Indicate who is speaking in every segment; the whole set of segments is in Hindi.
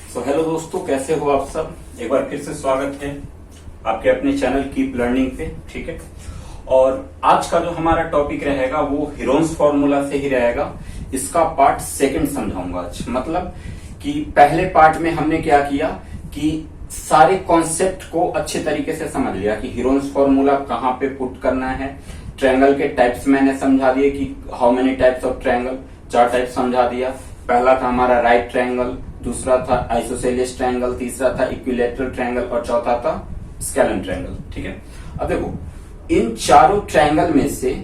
Speaker 1: हेलो दोस्तों, कैसे हो आप सब। एक बार फिर से स्वागत है आपके अपने चैनल कीप लर्निंग पे। ठीक है, और आज का जो हमारा टॉपिक रहेगा वो हीरोन्स फॉर्मूला से ही रहेगा। इसका पार्ट सेकंड समझाऊंगा आज। मतलब कि पहले पार्ट में हमने क्या किया कि सारे कॉन्सेप्ट को अच्छे तरीके से समझ लिया कि हीरोन्स फॉर्मूला कहाँ पे पुट करना है। ट्रायंगल के टाइप्स मैंने समझा दिए कि how many types of triangle, 4 type समझा दिया। पहला था हमारा राइट ट्रायंगल, दूसरा था आइसोसेलेस ट्रायंगल, तीसरा था इक्विलैटरल ट्रायंगल और चौथा था स्केलन ट्रायंगल। ठीक है, अब देखो इन चारों ट्रायंगल में से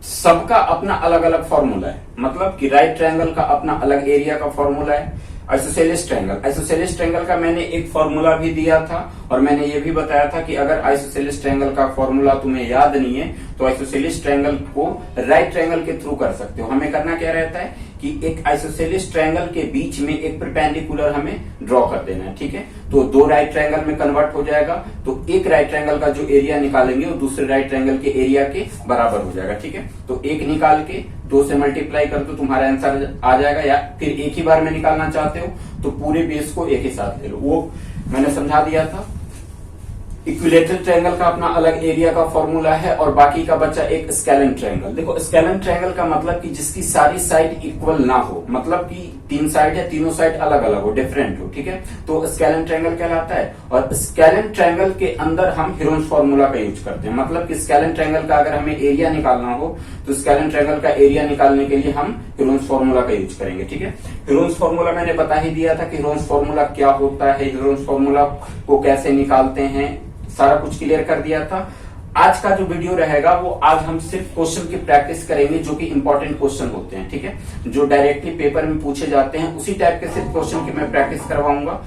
Speaker 1: सबका अपना अलग अलग फॉर्मूला है। मतलब कि राइट ट्रायंगल का अपना अलग एरिया का फॉर्मूला है। आइसोसेलेस ट्रायंगल का मैंने एक फॉर्मूला भी दिया था और मैंने ये भी बताया था कि अगर आइसोसेलेस ट्रायंगल का फॉर्मूला तुम्हें याद नहीं है तो आइसोसेलेस ट्रायंगल को राइट ट्रायंगल के थ्रू कर सकते हो। हमें करना क्या रहता है कि एक आइसोसेलेस ट्रायंगल के बीच में एक परपेंडिकुलर हमें ड्रॉ कर देना है। ठीक है, तो 2 राइट ट्रायंगल में कन्वर्ट हो जाएगा। तो एक राइट ट्रायंगल का जो एरिया निकालेंगे वो दूसरे राइट ट्रायंगल के एरिया के बराबर हो जाएगा। ठीक है, तो एक निकाल के 2 से मल्टीप्लाई कर दो, तुम्हारा आंसर आ जाएगा। या फिर एक ही बार में निकालना चाहते हो तो पूरे बेस को एक ही साथ ले लो, वो मैंने समझा दिया था। इक्विलैटरल ट्रायंगल का अपना अलग एरिया का फॉर्मूला है और बाकी का बचा एक स्केलन ट्रायंगल। देखो स्केलन ट्रायंगल का मतलब कि जिसकी सारी साइड इक्वल ना हो, मतलब कि 3 साइड है, तीनों साइड अलग अलग हो, डिफरेंट हो। ठीक है, तो स्केलन ट्रायंगल कहलाता है। और स्केलन ट्रायंगल के अंदर हम हीरोन्स फॉर्मूला का यूज करते हैं। मतलब कि स्केलन ट्रायंगल का अगर हमें एरिया निकालना हो तो स्केलन ट्रायंगल का एरिया निकालने के लिए हम हीरोन्स फॉर्मूला का यूज करेंगे। ठीक है, हीरोन्स फॉर्मूला मैंने बता ही दिया था कि हीरोन्स फॉर्मूला क्या होता है, हीरोन्स फॉर्मूला को कैसे निकालते हैं, सारा कुछ क्लियर कर दिया था। आज का जो वीडियो रहेगा वो आज हम सिर्फ क्वेश्चन की प्रैक्टिस करेंगे जो कि इंपॉर्टेंट क्वेश्चन होते हैं। ठीक है, जो डायरेक्टली पेपर में पूछे जाते हैं उसी टाइप के सिर्फ क्वेश्चन की मैं प्रैक्टिस करवाऊंगा।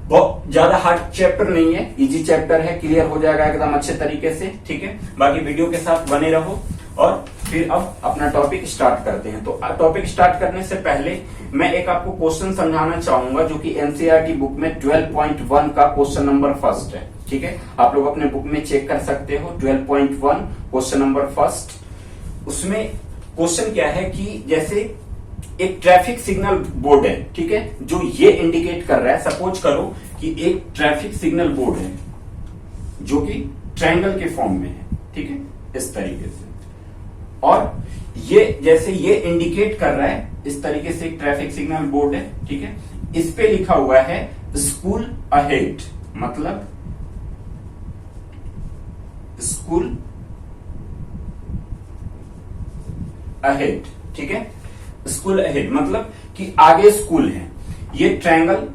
Speaker 1: बहुत ज्यादा हार्ड चैप्टर नहीं है, इजी चैप्टर है, क्लियर हो जाएगा एकदम अच्छे तरीके से। ठीक है, बाकी वीडियो के साथ बने रहो और फिर अब अपना टॉपिक स्टार्ट करते हैं। तो टॉपिक स्टार्ट करने से पहले मैं एक आपको क्वेश्चन समझाना चाहूंगा जो कि एनसीईआरटी बुक में 12.1 का क्वेश्चन नंबर फर्स्ट है। ठीक है, आप लोग अपने बुक में चेक कर सकते हो। 12.1 क्वेश्चन नंबर फर्स्ट। उसमें क्वेश्चन क्या है कि जैसे एक ट्रैफिक सिग्नल बोर्ड है, ठीक है, जो ये इंडिकेट कर रहा है, सपोज करो कि एक ट्रैफिक सिग्नल बोर्ड है जो कि ट्रायंगल के फॉर्म में है। ठीक है, इस तरीके से, और ये जैसे ये इंडिकेट कर रहा है इस तरीके से एक ट्रैफिक सिग्नल बोर्ड है। ठीक है, इस पे लिखा हुआ है स्कूल अहेड, मतलब स्कूल अहेड। ठीक है, स्कूल अहेड मतलब कि आगे स्कूल है। ये ट्रायंगल,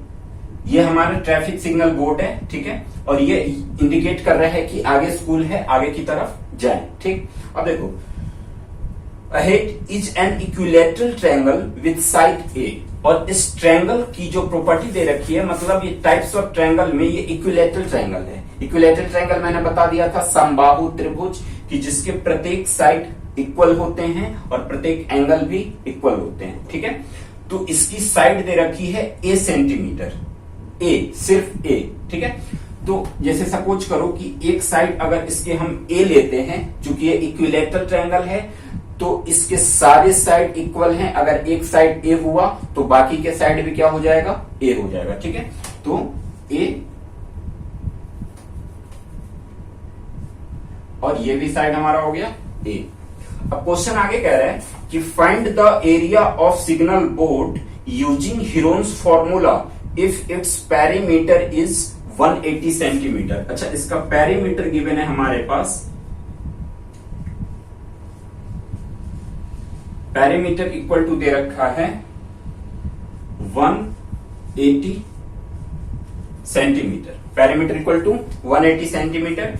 Speaker 1: ये हमारा ट्रैफिक सिग्नल बोर्ड है। ठीक है, और ये इंडिकेट कर रहा है कि आगे स्कूल है, आगे की तरफ जाएं। ठीक, अब देखो ahead is an equilateral triangle with side A. और इस ट्रायंगल की जो प्रॉपर्टी दे रखी है, मतलब ये टाइप्स ऑफ ट्रायंगल में ये इक्विलैटरल ट्रायंगल है। इक्विलैटरल ट्रायंगल मैंने बता दिया था समबाहु त्रिभुज की जिसके प्रत्येक साइड इक्वल होते हैं और प्रत्येक एंगल भी इक्वल होते हैं। ठीक है, तो इसकी साइड दे रखी है ए सेंटीमीटर, ए, सिर्फ ए। ठीक है, तो जैसे सपोज करो कि एक साइड अगर इसके हम ए लेते हैं, चूंकि ये इक्विलैटरल ट्रायंगल है तो इसके सारे साइड इक्वल हैं। अगर एक साइड ए हुआ तो बाकी के साइड भी क्या हो जाएगा, ए हो जाएगा। ठीक है, तो ए और ये भी साइड हमारा हो गया ए। अब क्वेश्चन आगे कह रहा है कि find the area of signal board using Heron's formula if its perimeter is 180 centimetre. अच्छा, इसका पेरीमीटर गिवन है हमारे पास, पेरीमीटर इक्वल टू दे रखा है 180 centimetre. Perimeter equal to 180 centimetre.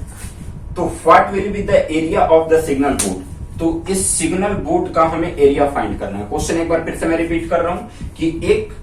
Speaker 1: तो what will be the area of the signal board. तो इस सिग्नल बोर्ड का हमें एरिया फाइंड करना है। क्वेश्चन एक बार फिर से मैं रिपीट कर रहा हूं कि एक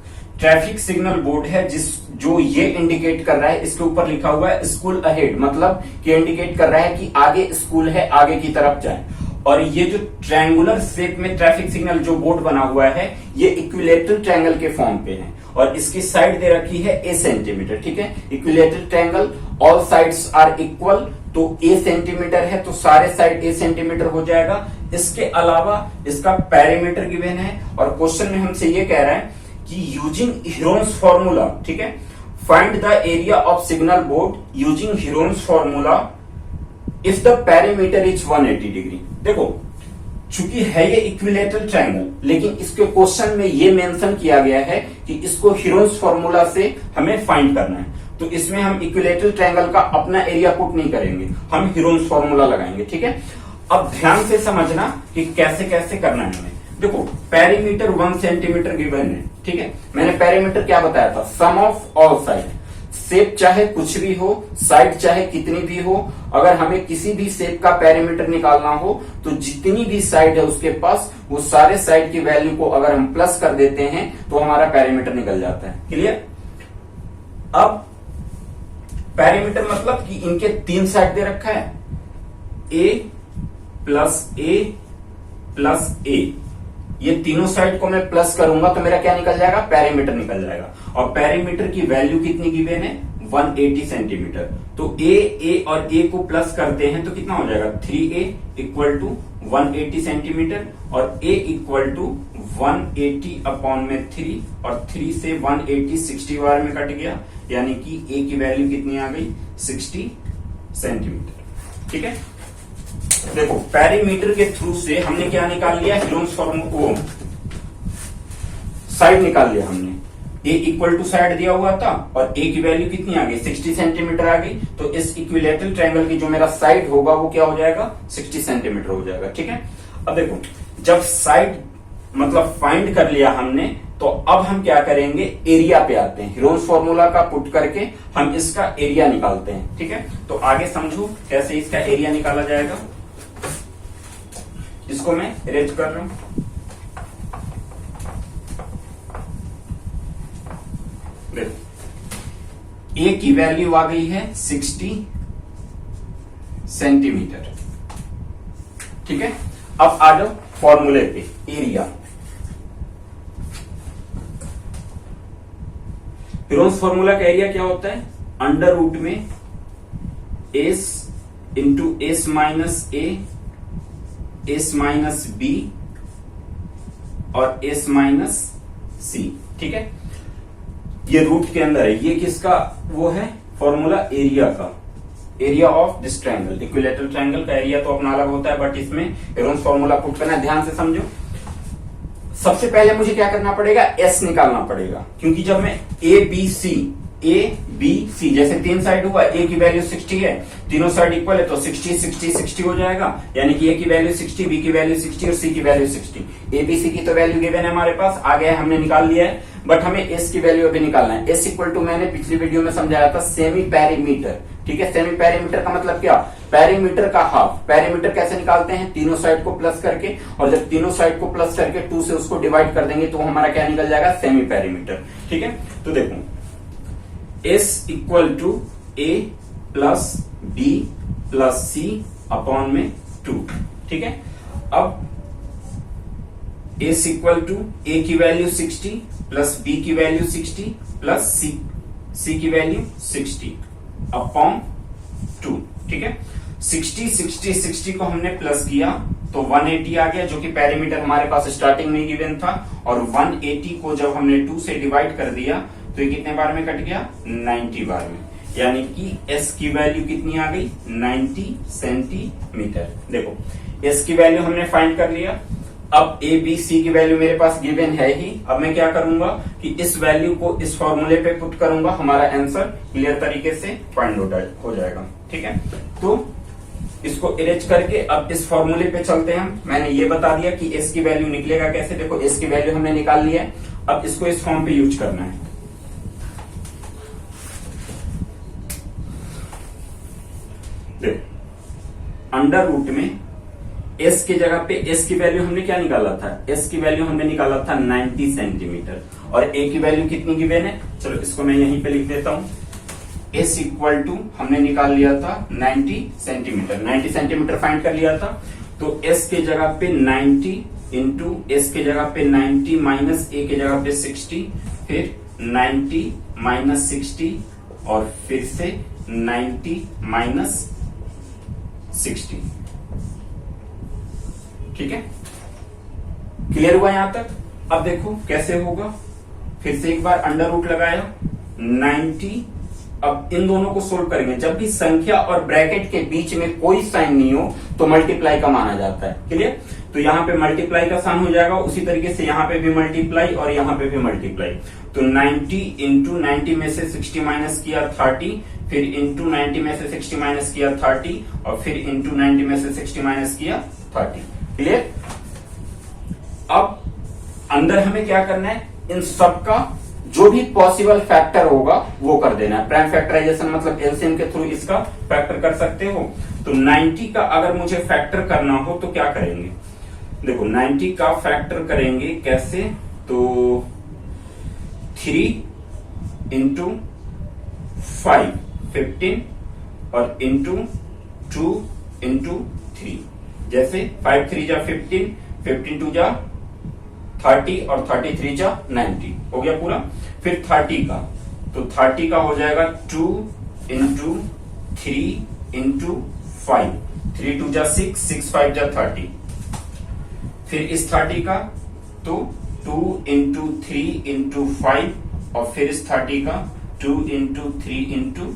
Speaker 1: ट्रैफिक सिग्नल बोर्ड है जो ये इंडिकेट कर रहा है, इसके ऊपर लिखा हुआ है स्कूल अहेड, मतलब कि इंडिकेट कर रहा है कि आगे स्कूल है, आगे की तरफ जाए। और ये जो ट्रायंगुलर शेप में ट्रैफिक सिग्नल जो बोर्ड बना हुआ है ये इक्विलैटरल ट्रायंगल के फॉर्म पे है और इसकी साइड दे रखी है ए सेंटीमीटर। ठीक है, equilateral triangle all sides are equal, तो ए सेंटीमीटर है तो सारे साइड ए सेंटीमीटर हो जाएगा। इसके अलावा इसका पेरीमीटर गिवन है और क्वेश्चन में हमसे ये कह रहा है कि यूजिंग हीरोन्स फॉर्मूला, ठीक है, find the area of signal board using Heron's formula if the perimeter is 180 degree. देखो चूंकि है ये इक्विलेटरल ट्रायंगल, लेकिन इसके क्वेश्चन में ये मेंशन किया गया है कि इसको हीरोन्स फॉर्मूला से हमें फाइंड करना है, तो इसमें हम इक्विलेटरल ट्रायंगल का अपना एरिया पुट नहीं करेंगे, हम हीरोन्स फॉर्मूला लगाएंगे, ठीक है। अब ध्यान से समझना कि कैसे कैसे करना है हमें। देखो पेरीमीटर 1 सेंटीमीटर गिवन है, ठीक है। मैंने पेरीमीटर क्या बताया था, सम ऑफ ऑल साइड, शेप चाहे कुछ भी हो, साइड चाहे कितनी भी हो, अगर हमें किसी भी शेप का पेरीमीटर निकालना हो तो जितनी भी साइड है उसके पास, वो सारे साइड की वैल्यू को अगर हम प्लस कर देते हैं तो हमारा पेरीमीटर निकल जाता है। क्लियर। अब पेरीमीटर मतलब कि इनके 3 साइड दे रखा है, ए प्लस ए प्लस ए, ये तीनों साइड को मैं प्लस करूंगा तो मेरा क्या निकल जाएगा, पेरीमीटर निकल जाएगा। और पेरीमीटर की वैल्यू कितनी गिवन है, 180 सेंटीमीटर। तो ए और ए को प्लस करते हैं तो कितना हो जाएगा, 3a इक्वल टू 180 सेंटीमीटर, और a इक्वल टू 180 अपॉन में 3, और 3 से 180 60 बार में कट गया, यानी कि a की वैल्यू कितनी आ गई, 60 सेंटीमीटर, ठीक है। देखो पेरीमीटर के थ्रू से हमने क्या निकाल लिया, हीरोन्स फॉर्मूला, साइड निकाल लिया हमने। ए इक्वल टू साइड दिया हुआ था और ए की वैल्यू कितनी आ गई, 60 सेंटीमीटर आ गई, तो इस इक्विलेटरल ट्रायंगल की जो मेरा साइड होगा वो क्या हो जाएगा, 60 सेंटीमीटर हो जाएगा, ठीक है। अब देखो जब साइड मतलब फाइंड कर लिया हमने, तो अब हम क्या करेंगे, एरिया पे आते हैं। हीरोन्स फॉर्मूला का पुट करके हम इसका एरिया निकालते हैं, ठीक है। तो आगे समझो कैसे इसका एरिया निकाला जाएगा। इसको मैं इरेज कर रहा हूं। देखो ए की वैल्यू आ गई है 60 सेंटीमीटर, ठीक है। अब आ जाओ फॉर्मूले पे, एरिया। हीरोन्स फॉर्मूला का एरिया क्या होता है, अंडर रूट में S into S minus A, S minus B और एस माइनस सी, ठीक है। ये रूट के अंदर है, ये किसका वो है फॉर्मूला, एरिया का, area of this triangle. Equilateral triangle का एरिया तो अपना अलग होता है, बट इसमें हीरोन्स फॉर्मूला पुट करना है। ध्यान से समझो, सबसे पहले मुझे क्या करना पड़ेगा, एस निकालना पड़ेगा, क्योंकि जब मैं ए बी सी जैसे 3 साइड हुआ, ए की वैल्यू 60 है, तीनों साइड इक्वल है तो 60 60 60 हो जाएगा, यानी कि ए की वैल्यू 60, बी की वैल्यू 60 और सी की वैल्यू 60। ए बी सी की तो वैल्यू गिवन है हमारे पास, आ गया हमने निकाल लिया है, बट हमें एस की वैल्यू अभी निकालना है। एस इक्वल टू मैंने पिछली वीडियो में समझाया था, सेमी पेरीमीटर, ठीक है। सेमी पेरीमीटर का मतलब क्या, पेरीमीटर का हाफ। पेरीमीटर कैसे निकालते हैं, तीनों साइड को प्लस करके, और जब तीनों साइड को प्लस करके 2 से उसको डिवाइड कर देंगे तो हमारा क्या निकल जाएगा, सेमी पेरीमीटर, ठीक है। तो देखो S equal to A plus B plus C upon में 2, ठीक है। अब S इक्वल टू ए की वैल्यू 60 प्लस बी की वैल्यू 60 प्लस सी की वैल्यू 60 अपॉन 2, ठीक है। 60 60 60 को हमने प्लस किया तो 180 आ गया, जो कि पेरीमीटर हमारे पास स्टार्टिंग में गिवन था, और 180 को जब हमने 2 से डिवाइड कर दिया तो ये कितने बार में कट गया, 90 बार में, यानी कि S की वैल्यू कितनी आ गई, 90 सेंटीमीटर। देखो S की वैल्यू हमने फाइंड कर लिया। अब ए बी सी की वैल्यू मेरे पास गिवन है ही, अब मैं क्या करूंगा कि इस वैल्यू को इस फॉर्मूले पे पुट करूंगा, हमारा आंसर क्लियर तरीके से फाइंड हो जाएगा, ठीक है। तो इसको इरेज करके अब इस फॉर्मूले पे चलते हैं हम। मैंने ये बता दिया कि S की वैल्यू निकलेगा कैसे। देखो S की वैल्यू हमने निकाल लिया है, अब इसको इस फॉर्म पे यूज करना है। अंडर रूट में S की जगह पे S की वैल्यू हमने क्या निकाला था, S की वैल्यू हमने निकाला था 90 सेंटीमीटर, और A की वैल्यू कितनी गिवन है, चलो इसको मैं यहीं पे लिख देता हूं। S इक्वल टू हमने निकाल लिया था 90 सेंटीमीटर, 90 सेंटीमीटर फाइंड कर लिया था, तो S की जगह पे 90 इंटू S की जगह पे 90 माइनस A की जगह पे 60, फिर 90 माइनस 60 और फिर से 90 माइनस 60, ठीक है। क्लियर हुआ यहां तक। अब देखो कैसे होगा, फिर से एक बार अंडर रूट लगाया 90। अब इन दोनों को सोल्व करेंगे। जब भी संख्या और ब्रैकेट के बीच में कोई साइन नहीं हो तो मल्टीप्लाई का माना जाता है। क्लियर? तो यहाँ पे मल्टीप्लाई का साइन हो जाएगा, उसी तरीके से यहाँ पे भी मल्टीप्लाई और यहाँ पे भी मल्टीप्लाई। तो 90 इंटू 90 में से 60 माइनस किया 30, फिर इंटू 90 में से 60 माइनस किया 30, और फिर इंटू 90 में से 60 माइनस किया 30। क्लियर? अब अंदर हमें क्या करना है, इन सबका जो भी पॉसिबल फैक्टर होगा वो कर देना है। प्राइम फैक्टराइजेशन मतलब एलसीएम के थ्रू इसका फैक्टर कर सकते हो। तो 90 का अगर मुझे फैक्टर करना हो तो क्या करेंगे, देखो 90 का फैक्टर करेंगे कैसे, तो 3 इंटू 5 15 और इंटू 2 इंटू 3। जैसे 5 3 जा 15, 15 2 जा 30 और 33 जा 90 हो गया पूरा। फिर 30 का, तो 30 का हो जाएगा 2 इंटू 3 इंटू 5, 3 2 जा 6, 6 5 जा 30। फिर इस 30 का तो 2 इंटू 3 इंटू 5 और फिर इस 30 का 2 इंटू 3 इंटू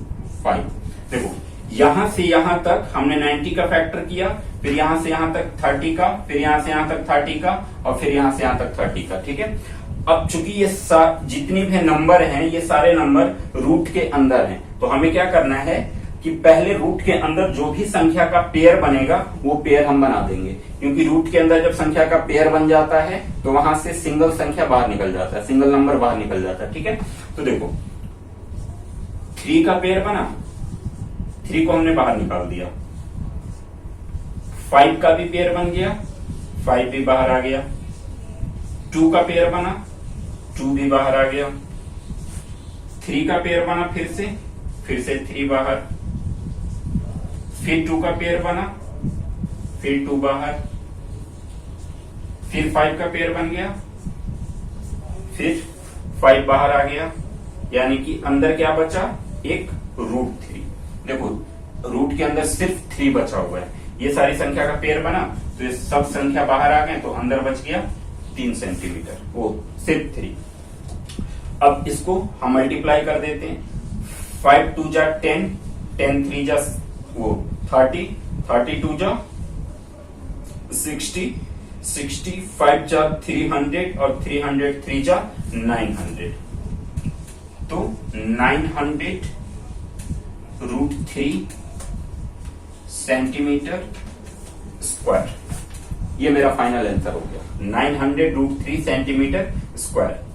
Speaker 1: 5। देखो यहां से यहां तक हमने 90 का फैक्टर किया, फिर यहां से यहां तक 30 का, फिर यहां से यहां तक 30 का, और फिर यहां से यहां तक 30 का। ठीक है? अब चूंकि ये जितनी भी नंबर हैं ये सारे नंबर रूट के अंदर हैं, तो हमें क्या करना है कि पहले रूट के अंदर जो भी संख्या का पेयर बनेगा वो पेयर हम बना देंगे, क्योंकि रूट के अंदर जब संख्या का पेयर बन जाता है तो वहां से सिंगल संख्या बाहर निकल जाता है, सिंगल नंबर बाहर निकल जाता है। ठीक है? तो देखो 3 का पेयर बना, 3 को हमने बाहर निकाल दिया। 5 का भी पेयर बन गया, 5 भी बाहर आ गया। 2 का पेयर बना, 2 भी बाहर आ गया। 3 का पेयर बना, फिर से 3 बाहर। फिर 2 का पेयर बना, फिर 2 बाहर। फिर 5 का पेयर बन गया, फिर 5 बाहर आ गया। यानी कि अंदर क्या बचा, एक रूट 3। देखो रूट के अंदर सिर्फ 3 बचा हुआ है, ये सारी संख्या का पेयर बना तो ये सब संख्या बाहर आ गए, तो अंदर बच गया 3 सेंटीमीटर, वो सिर्फ 3। अब इसको हम मल्टीप्लाई कर देते हैं। 5 2 जा 10, 10 3 जा वो 30, 32 जा 60, 65 जा 300 और 303 जा 900। तो 900 रूट 3 सेंटीमीटर स्क्वायर, ये मेरा फाइनल आंसर हो गया 900 रूट 3 सेंटीमीटर स्क्वायर।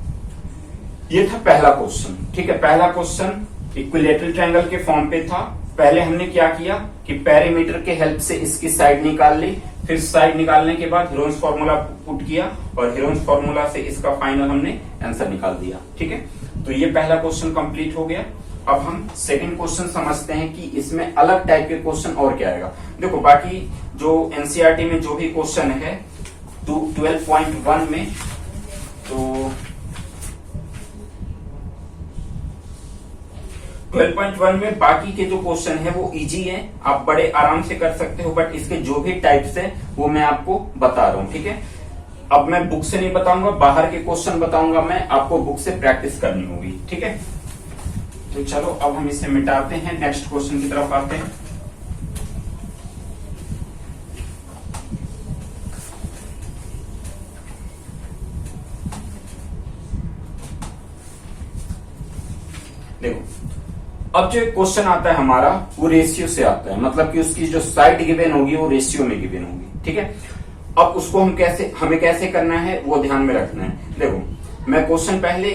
Speaker 1: ये था पहला क्वेश्चन। ठीक है? पहला क्वेश्चन इक्विलेटरल ट्रायंगल के फॉर्म पे था। पहले हमने क्या किया कि पेरीमीटर के हेल्प से इसकी साइड निकाल ली, फिर साइड निकालने के बाद हीरोन्स फॉर्मूला पुट किया और हीरोन्स फॉर्मूला से इसका फाइनल हमने आंसर निकाल दिया। ठीक है? तो ये पहला क्वेश्चन कंप्लीट हो गया। अब हम सेकंड क्वेश्चन समझते हैं कि इसमें अलग टाइप के क्वेश्चन और क्या आएगा। देखो बाकी जो एनसीईआरटी में जो भी क्वेश्चन है 12.1 में, तो 12.1 में बाकी के जो क्वेश्चन है वो इजी है, आप बड़े आराम से कर सकते हो, बट इसके जो भी टाइप्स है वो मैं आपको बता रहा हूं। ठीक है? अब मैं बुक से नहीं बताऊंगा, बाहर के क्वेश्चन बताऊंगा मैं, आपको बुक से प्रैक्टिस करनी होगी। ठीक है? तो चलो अब हम इसे मिटाते हैं, नेक्स्ट क्वेश्चन की तरफ आते हैं। देखो अब जो क्वेश्चन आता है हमारा वो रेशियो से आता है, मतलब कि उसकी जो साइड गिवन होगी वो रेशियो में गिवन होगी। ठीक है? अब उसको हमें कैसे करना है वो ध्यान में रखना है। देखो मैं क्वेश्चन पहले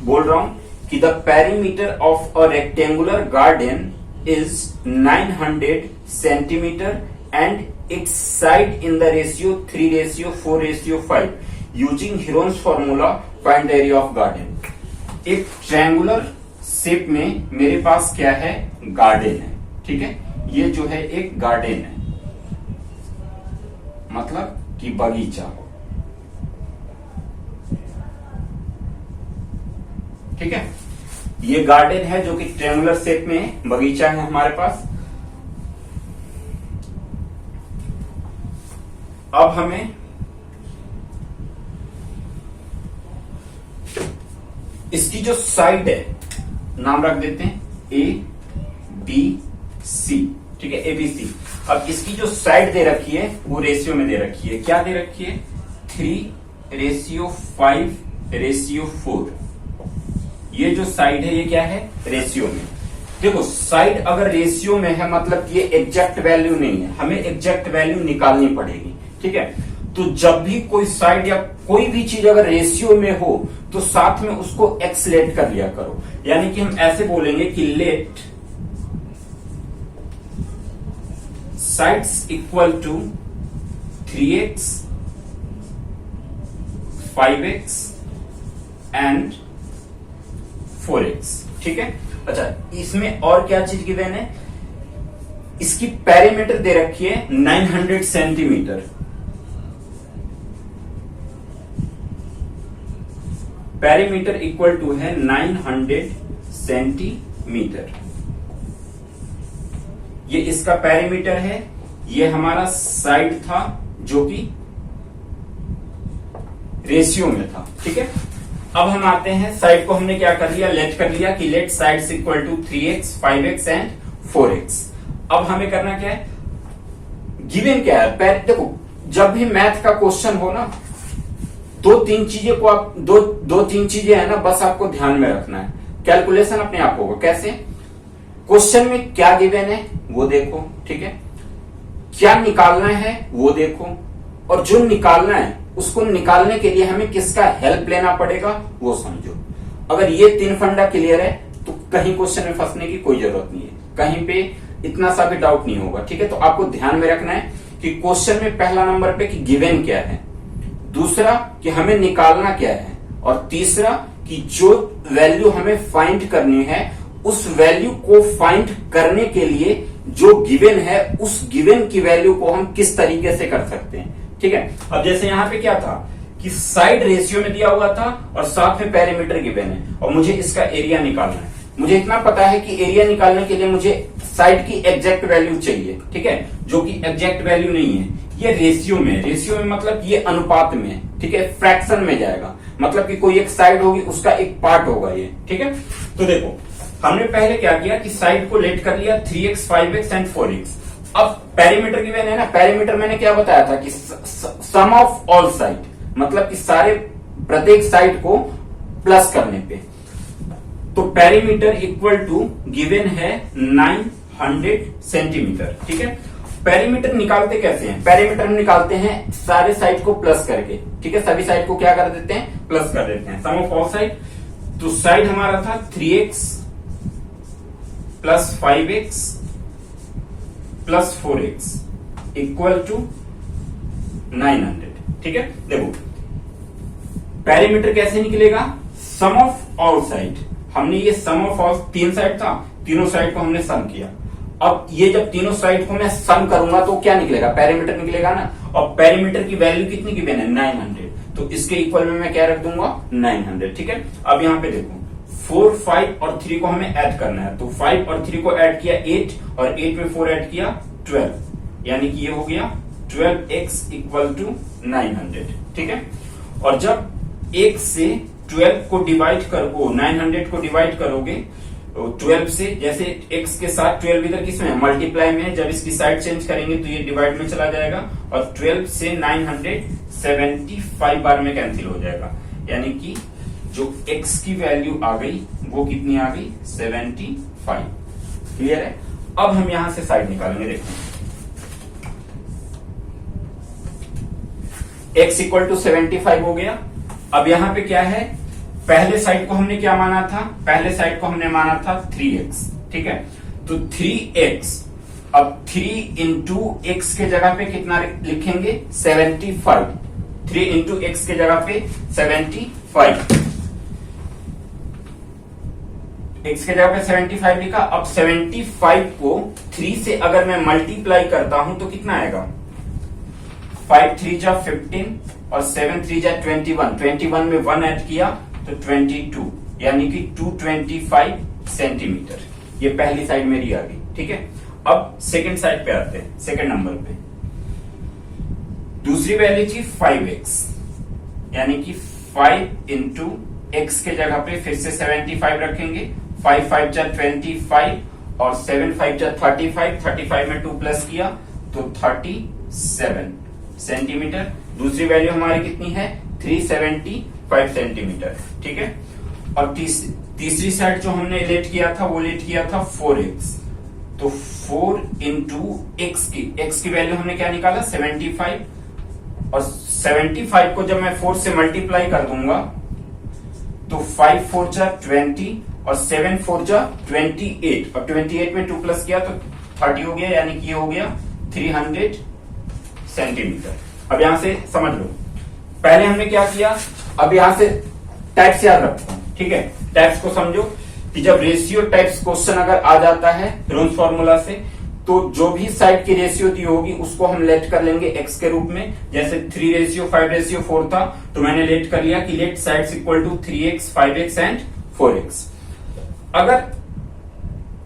Speaker 1: बोल रहा हूं कि the perimeter of a rectangular garden is 900 centimetre and it's side in the ratio 3:4:5 using Heron's formula find the area of garden. एक ट्रायंगुलर शेप में मेरे पास क्या है, गार्डन है। ठीक है? ये जो है एक गार्डन है, मतलब कि बगीचा। ठीक है? ये गार्डन है जो कि ट्रायंगुलर शेप में है, बगीचा है हमारे पास। अब हमें इसकी जो साइड है, नाम रख देते हैं ए बी सी, ठीक है, एबीसी। अब इसकी जो साइड दे रखी है वो रेशियो में दे रखी है, क्या दे रखी है, 3:5:4। ये जो साइड है ये क्या है, रेशियो में। देखो साइड अगर रेशियो में है मतलब ये एग्जैक्ट वैल्यू नहीं है, हमें एग्जैक्ट वैल्यू निकालनी पड़ेगी, ठीक है। तो जब भी कोई साइड या कोई भी चीज अगर रेशियो में हो तो साथ में उसको एक्स लेट कर लिया करो, यानी कि हम ऐसे बोलेंगे कि let sides equal to 3x 5x and 4x, ठीक है। अच्छा, इसमें और क्या चीज गिवन है, इसकी पेरीमीटर दे रखी है 900 सेंटीमीटर। पेरीमीटर इक्वल टू है 900 सेंटीमीटर। ये इसका पेरीमीटर है, ये हमारा साइड था जो कि रेशियो में था, ठीक है। अब हम आते हैं, साइड को हमने क्या कर लिया, लेट कर लिया कि let sides equal to 3x 5x and 4x। अब हमें करना क्या है, गिवन क्या है, देखो जब भी मैथ का क्वेश्चन हो ना, दो तीन चीजें है ना, बस आपको ध्यान में रखना है। कैलकुलेशन अपने आप होगा, कैसे, क्वेश्चन में क्या गिवन है वो देखो, ठीक है, क्या निकालना है वो देखो, और जो निकालना है उसको निकालने के लिए हमें किसका हेल्प लेना पड़ेगा वो समझो। अगर ये 3 फंडा क्लियर है तो कहीं क्वेश्चन में फंसने की कोई जरूरत नहीं है, कहीं पे इतना सा भी डाउट नहीं होगा, ठीक है। तो आपको ध्यान में रखना है कि क्वेश्चन में पहला नंबर पे कि गिवन क्या है, दूसरा कि हमें निकालना क्या है, और तीसरा कि जो वैल्यू हमें फाइंड करनी है उस वैल्यू को फाइंड करने के लिए जो गिवन है उस गिवन की वैल्यू को हम किस तरीके से कर सकते हैं, ठीक है। अब जैसे यहां पे क्या था कि साइड रेशियो में दिया हुआ था और साथ में पेरीमीटर गिवन है और मुझे इसका एरिया निकालना है। मुझे इतना पता है कि एरिया निकालने के लिए मुझे साइड की एग्जैक्ट वैल्यू चाहिए, ठीक है, जो कि एग्जैक्ट वैल्यू नहीं है, ये रेशियो में, रेशियो में मतलब ये अनुपात में, ठीक है, फ्रैक्शन में जाएगा, मतलब कि कोई एक साइड होगी उसका एक पार्ट होगा ये, ठीक है। तो देखो हमने पहले क्या किया कि साइड को लेट कर लिया 3x 5x एंड 4x। अब पेरीमीटर गिवन है ना, पेरीमीटर मैंने क्या बताया था कि सम ऑफ ऑल साइड, मतलब कि सारे प्रत्येक साइड को प्लस करने पे, तो पेरीमीटर इक्वल टू गिवन है 900 सेंटीमीटर, ठीक है। पेरीमीटर निकालते कैसे हैं, पेरीमीटर हम निकालते हैं सारे साइड को प्लस करके, ठीक है, सभी साइड को क्या कर देते हैं, प्लस कर देते हैं, सम ऑफ ऑल साइड। तो साइड हमारा था 3x plus 5x plus 4x equal to 900, ठीक है। देखो पेरीमीटर कैसे निकलेगा, सम ऑफ ऑल साइड, हमने ये सम ऑफ ऑल, 3 साइड था, तीनों साइड को हमने सम किया। अब ये जब तीनों साइड को मैं सम करूंगा तो क्या निकलेगा, पेरीमीटर निकलेगा ना, और पेरीमीटर की वैल्यू कितनी गिवन है, 900, तो इसके इक्वल में मैं क्या रख दूंगा, 900, ठीक है। अब यहां पे देखो 4 5 और 3 को हमें ऐड करना है, तो 5 और 3 को ऐड किया 8 और 8 में 4 ऐड किया 12, यानी कि ये हो गया 12x इक्वल टू 900, ठीक है। और जब 1 से 12 को डिवाइड करो, 900 को डिवाइड करोगे 12 से, जैसे x के साथ 12 इधर किसमें है, मल्टीप्लाई में है, जब इसकी साइड चेंज करेंगे तो ये डिवाइड में चला जाएगा और 12 से 975 बार में कैंसिल हो जाएगा, यानी कि जो x की वैल्यू आ गई वो कितनी आ गई, 75। क्लियर है। अब हम यहां से साइड निकालेंगे, देखो x इक्वल टू 75 हो गया। अब यहां पे क्या है, पहले साइड को हमने क्या माना था, पहले साइड को हमने माना था 3x, ठीक है। तो 3x, अब 3 इंटू एक्स के जगह पे कितना लिखेंगे, 75, 3 इंटू एक्स के जगह पे 75, x के जगह पे 75 लिखा। अब 75 को 3 से अगर मैं मल्टीप्लाई करता हूं तो कितना आएगा, 5 3 जा 15 और 7 3 जा 21, 21 में 1 ऐड किया तो 22, यानी कि 225 सेंटीमीटर। ये पहली साइड मेरी आ गई, ठीक है। अब सेकंड साइड पे आते हैं, सेकंड नंबर पे दूसरी वैल्यू थी 5x, यानी कि 5 इंटू x के जगह पे फिर से 75 रखेंगे, 5 5 जा 25 और 7 5 जा 35, 35 में 2 प्लस किया तो 37 सेंटीमीटर। दूसरी वैल्यू हमारी कितनी है 375 सेंटीमीटर, ठीक है। और तीसरी साइड जो हमने लेट किया था वो लेट किया था 4x, तो 4 इंटू x की वैल्यू हमने क्या निकाला 75, और 75 को जब मैं 4 से मल्टीप्लाई कर दूंगा तो 5 4 जा 20 और 7 4 जा 28, और 28 में 2 प्लस किया तो 30 हो गया, यानी कि ये हो गया 300 सेंटीमीटर। अब यहां से समझ लो, पहले हमने क्या किया, अब यहां से टाइप्स याद रखो, ठीक है। टाइप्स को समझो कि जब रेशियो टाइप्स क्वेश्चन अगर आ जाता है हीरोन्स फॉर्मूला से, तो जो भी साइड की रेशियो दी होगी उसको हम लेट कर लेंगे एक्स के रूप में। जैसे 3:5:4 था तो मैंने लेट कर लिया कि let sides equal to 3x 5x and 4x। अगर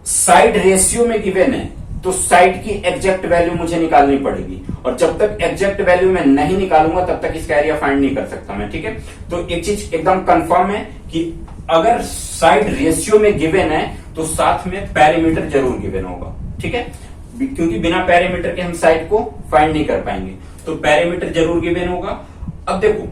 Speaker 1: साइड रेशियो में गिवन है तो साइड की एग्जैक्ट वैल्यू मुझे निकालनी पड़ेगी, और जब तक एग्जैक्ट वैल्यू मैं नहीं निकालूंगा तब तक इसका एरिया फाइंड नहीं कर सकता मैं, ठीक है। तो एक चीज एकदम कंफर्म है कि अगर साइड रेशियो में गिवन है तो साथ में पैरामीटर जरूर गिवन होगा, ठीक है, क्योंकि बिना पैरामीटर के हम साइड को फाइंड नहीं कर पाएंगे, तो पैरामीटर जरूर गिवन होगा। अब देखो,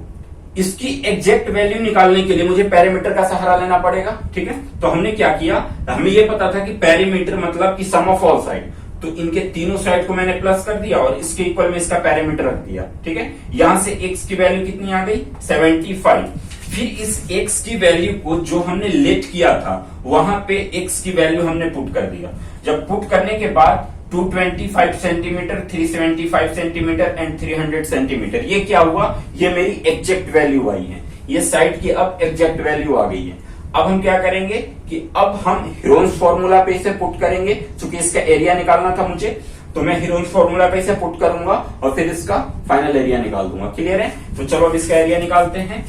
Speaker 1: इसकी एग्जैक्ट वैल्यू निकालने के लिए मुझे पैरामीटर का सहारा लेना पड़ेगा, ठीक है। तो हमने क्या किया, हमें यह पता था कि पैरामीटर मतलब कि सम ऑफ ऑल साइड, तो इनके तीनों साइड को मैंने प्लस कर दिया और इसके इक्वल में इसका पैरामीटर रख दिया, ठीक है। यहां से x की वैल्यू कितनी आ गई 75। फिर इस x की वैल्यू को जो हमने लेट किया था वहां पे x की वैल्यू हमने पुट कर दिया। जब पुट करने के बाद 225 सेंटीमीटर, 375 सेंटीमीटर एंड 300 सेंटीमीटर, ये क्या हुआ, ये मेरी एग्जैक्ट वैल्यू आई है, ये साइड की अब एग्जैक्ट वैल्यू आ गई है। अब हम क्या करेंगे कि अब हम हीरोन्स फॉर्मूला पे इसे पुट करेंगे, क्योंकि इसका एरिया निकालना था मुझे, तो मैं हीरोन्स फॉर्मूला पे इसे पुट करूंगा और फिर इसका फाइनल एरिया निकाल दूंगा। क्लियर है? तो चलो अब इसका एरिया निकालते हैं।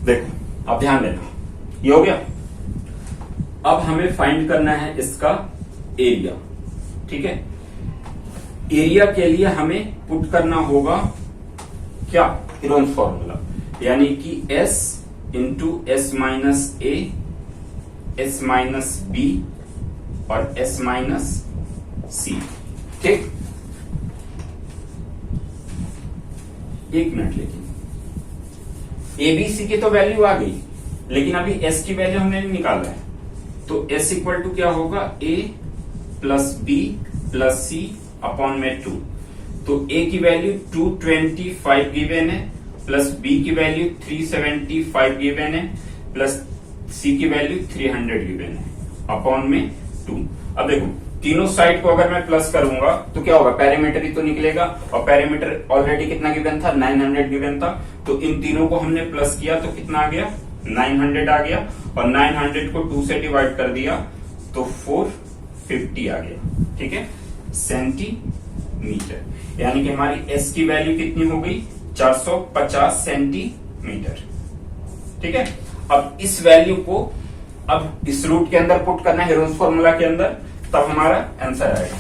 Speaker 1: देखो अब ध्यान देना, ये हो गया। अब हमें फाइंड करना है इसका एरिया, ठीक है। एरिया के लिए हमें पुट करना होगा क्या, हीरोन्स फॉर्मूला, यानी कि S इंटू S माइनस ए, S माइनस बी और S माइनस सी, ठीक। एक मिनट, लेकिन एबीसी की तो वैल्यू आ गई, लेकिन अभी एस की वैल्यू हमने निकाला है, तो एस इक्वल टू क्या होगा, ए plus B plus C upon में 2। तो ए की वैल्यू 225 गिवन है, प्लस बी की वैल्यू 375 गिवन है, प्लस सी की वैल्यू 300 गिवन है, अपॉन में 2। अब देखो, तीनों साइड को अगर मैं प्लस करूंगा तो क्या होगा, पैरामीटर ही तो निकलेगा, और पैरामीटर ऑलरेडी कितना गिवन था, 900 गिवन था। तो इन तीनों को हमने प्लस किया तो कितना आ गया, 900 आ गया, और 900 को 2 से डिवाइड कर दिया तो 450 आ गया, ठीक है, सेंटीमीटर। यानी कि हमारी एस की वैल्यू कितनी हो गई, 450 सेंटीमीटर, ठीक है। अब इस वैल्यू को अब इस रूट के अंदर पुट करना है, हीरोन्स फॉर्मूला के अंदर, तब हमारा आंसर आएगा।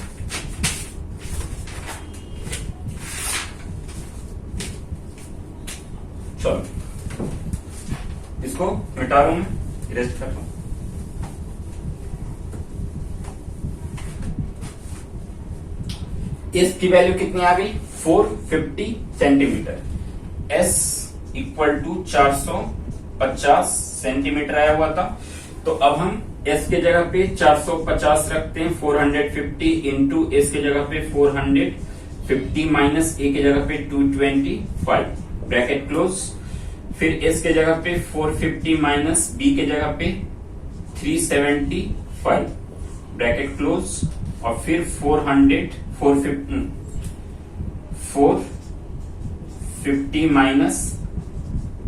Speaker 1: चलो इसको मिटा रहा हूं मैं, इरेज कर रहा हूं। एस की वैल्यू कितनी आ गई, 450 centimeter. S equal to 450 centimeter आया हुआ था, तो अब हम एस के जगह पे 450 रखते हैं, 450 इंटू एस के जगह पे 450 माइनस ए के जगह पे 225, ब्रैकेट क्लोज। फिर एस के जगह पे 450 माइनस बी के जगह पे 375, ब्रैकेट क्लोज, और फिर 450 माइनस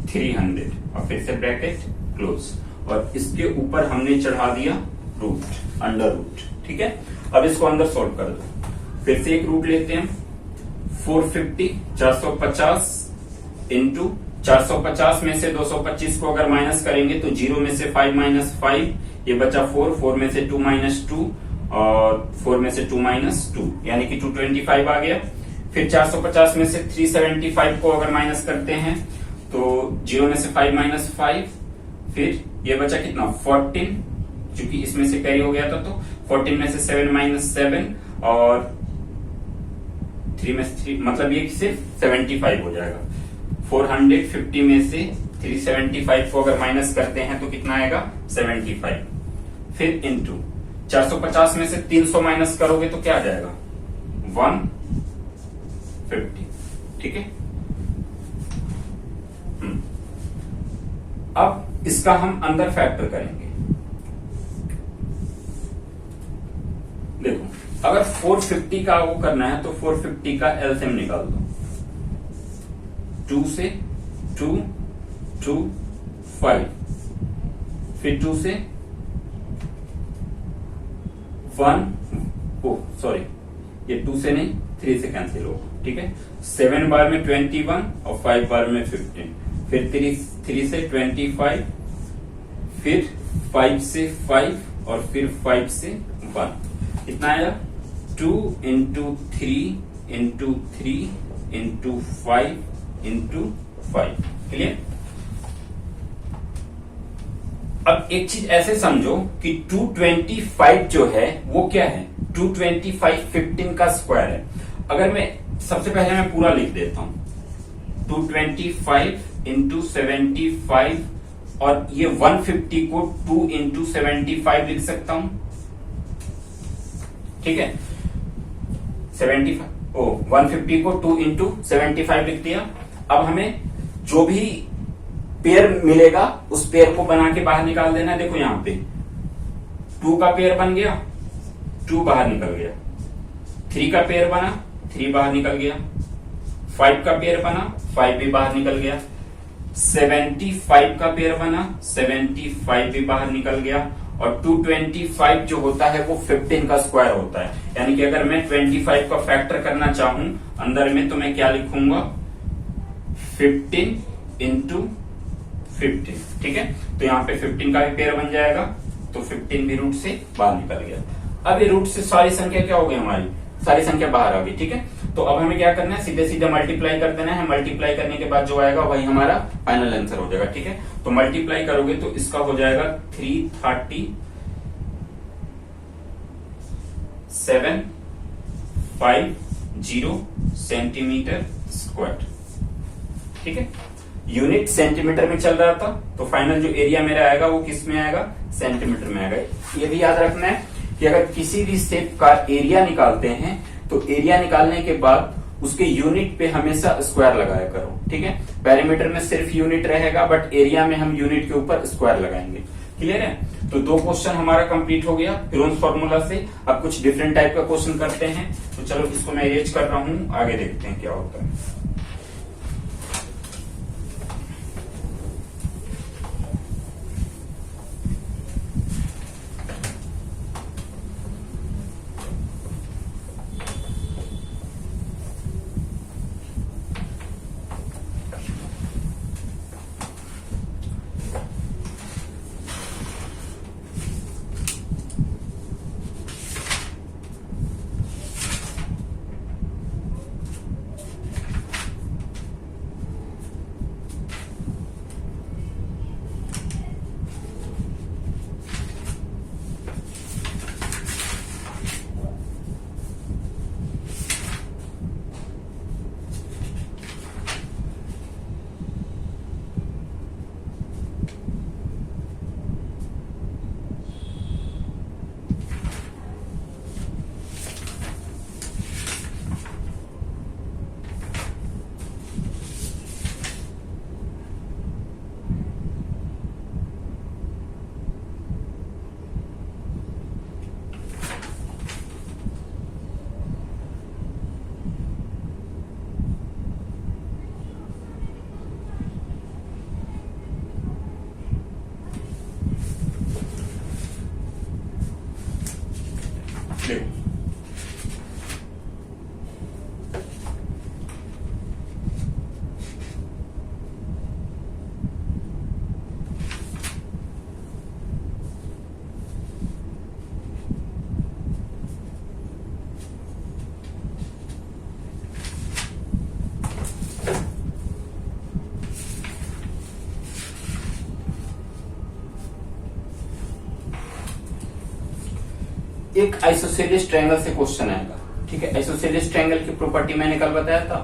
Speaker 1: 300, और फिर से ब्रैकेट क्लोज, और इसके ऊपर हमने चढ़ा दिया रूट, अंडर रूट, ठीक है। अब इसको अंदर सॉल्व कर दो, फिर से एक रूट लेते हैं, 450 450 इंटू 450 में से 225 को अगर माइनस करेंगे तो 0 में से 5 माइनस 5, ये बचा 4, 4 में से 2 माइनस 2 और 4 में से 2 माइनस 2, यानी कि 225 आ गया। फिर 450 में से 375 को अगर माइनस करते हैं तो 0 में से 5 माइनस 5, फिर ये बचा कितना 14, क्योंकि इसमें से कैरी हो गया था, तो 14 में से 7 माइनस 7 और 3 में से 3, मतलब ये सिर्फ 75 हो जाएगा। 450 में से 375 को अगर माइनस करते हैं तो कितना आएगा 75। फिर इंटू 450 में से 300 माइनस करोगे तो क्या आ जाएगा 150। ठीक है, अब इसका हम अंदर फैक्टर करेंगे। देखो अगर 450 का वो करना है तो 450 का एलसीएम निकाल दो। 2 से 2 2 5, फिर 2 से 1, ओ सॉरी ये 2 से नहीं 3 से कैंसिल हो, ठीक है। 7 बार में 21 और 5 बार में 15, फिर 3 से 25, फिर 5 से 5 और फिर 5 से 1, कितना आया 2 into 3 into 3 into 5 into 5। Clear. अब एक चीज ऐसे समझो कि 225 जो है वो क्या है 225 15 का स्क्वायर है। अगर मैं सबसे पहले मैं पूरा लिख देता हूं 225 इंटू 75 और ये 150 को 2 इंटू 75 लिख सकता हूं, ठीक है। 150 को 2 इंटू 75 लिख दिया। अब हमें जो भी पेयर मिलेगा उस पेयर को बना के बाहर निकाल देना है। देखो यहां पे 2 का पेयर बन गया, 2 बाहर निकल गया। 3 का पेयर बना, 3 बाहर निकल गया। 5 का पेयर बना, 5 भी बाहर निकल गया। 75 का पेयर बना, 75 भी बाहर निकल गया। और 225 जो होता है वो 15 का स्क्वायर होता है, यानी कि अगर मैं 25 का फैक्टर करना चाहूं अंदर में तो मैं क्या लिखूंगा 15 इंटू 15, ठीक है। तो यहाँ पे 15 का भी पेयर बन जाएगा, तो 15 भी रूट से बाहर निकल गया। अब ये रूट से सारी संख्या क्या हो गई, हमारी सारी संख्या बाहर आ गई, ठीक है। तो अब हमें क्या करना है, सीधे सीधे मल्टीप्लाई कर देना है। मल्टीप्लाई करने के बाद जो आएगा वही हमारा फाइनल आंसर हो जाएगा, ठीक है। तो मल्टीप्लाई करोगे तो इसका हो जाएगा 33750 सेंटीमीटर स्क्वायर, ठीक है। यूनिट सेंटीमीटर में चल रहा था, तो फाइनल जो एरिया मेरा आएगा वो किस में आएगा, सेंटीमीटर में आएगा। ये भी याद रखना है कि अगर किसी भी शेप का एरिया निकालते हैं तो एरिया निकालने के बाद उसके यूनिट पे हमेशा स्क्वायर लगाया करो, ठीक है। पेरीमीटर में सिर्फ यूनिट रहेगा, बट एरिया में हम यूनिट के ऊपर स्क्वायर लगाएंगे। क्लियर है। तो 2 क्वेश्चन हमारा कंप्लीट हो गया हीरोन्स फॉर्मूला से। अब कुछ डिफरेंट टाइप का क्वेश्चन करते हैं। तो चलो इसको मैं अरेंज कर रहा हूं, आगे देखते हैं क्या होता है। एक आइसोसेलिस ट्रायंगल से क्वेश्चन आएगा, ठीक है। आइसोसेलिस ट्रायंगल की प्रॉपर्टी मैंने कल बताया था,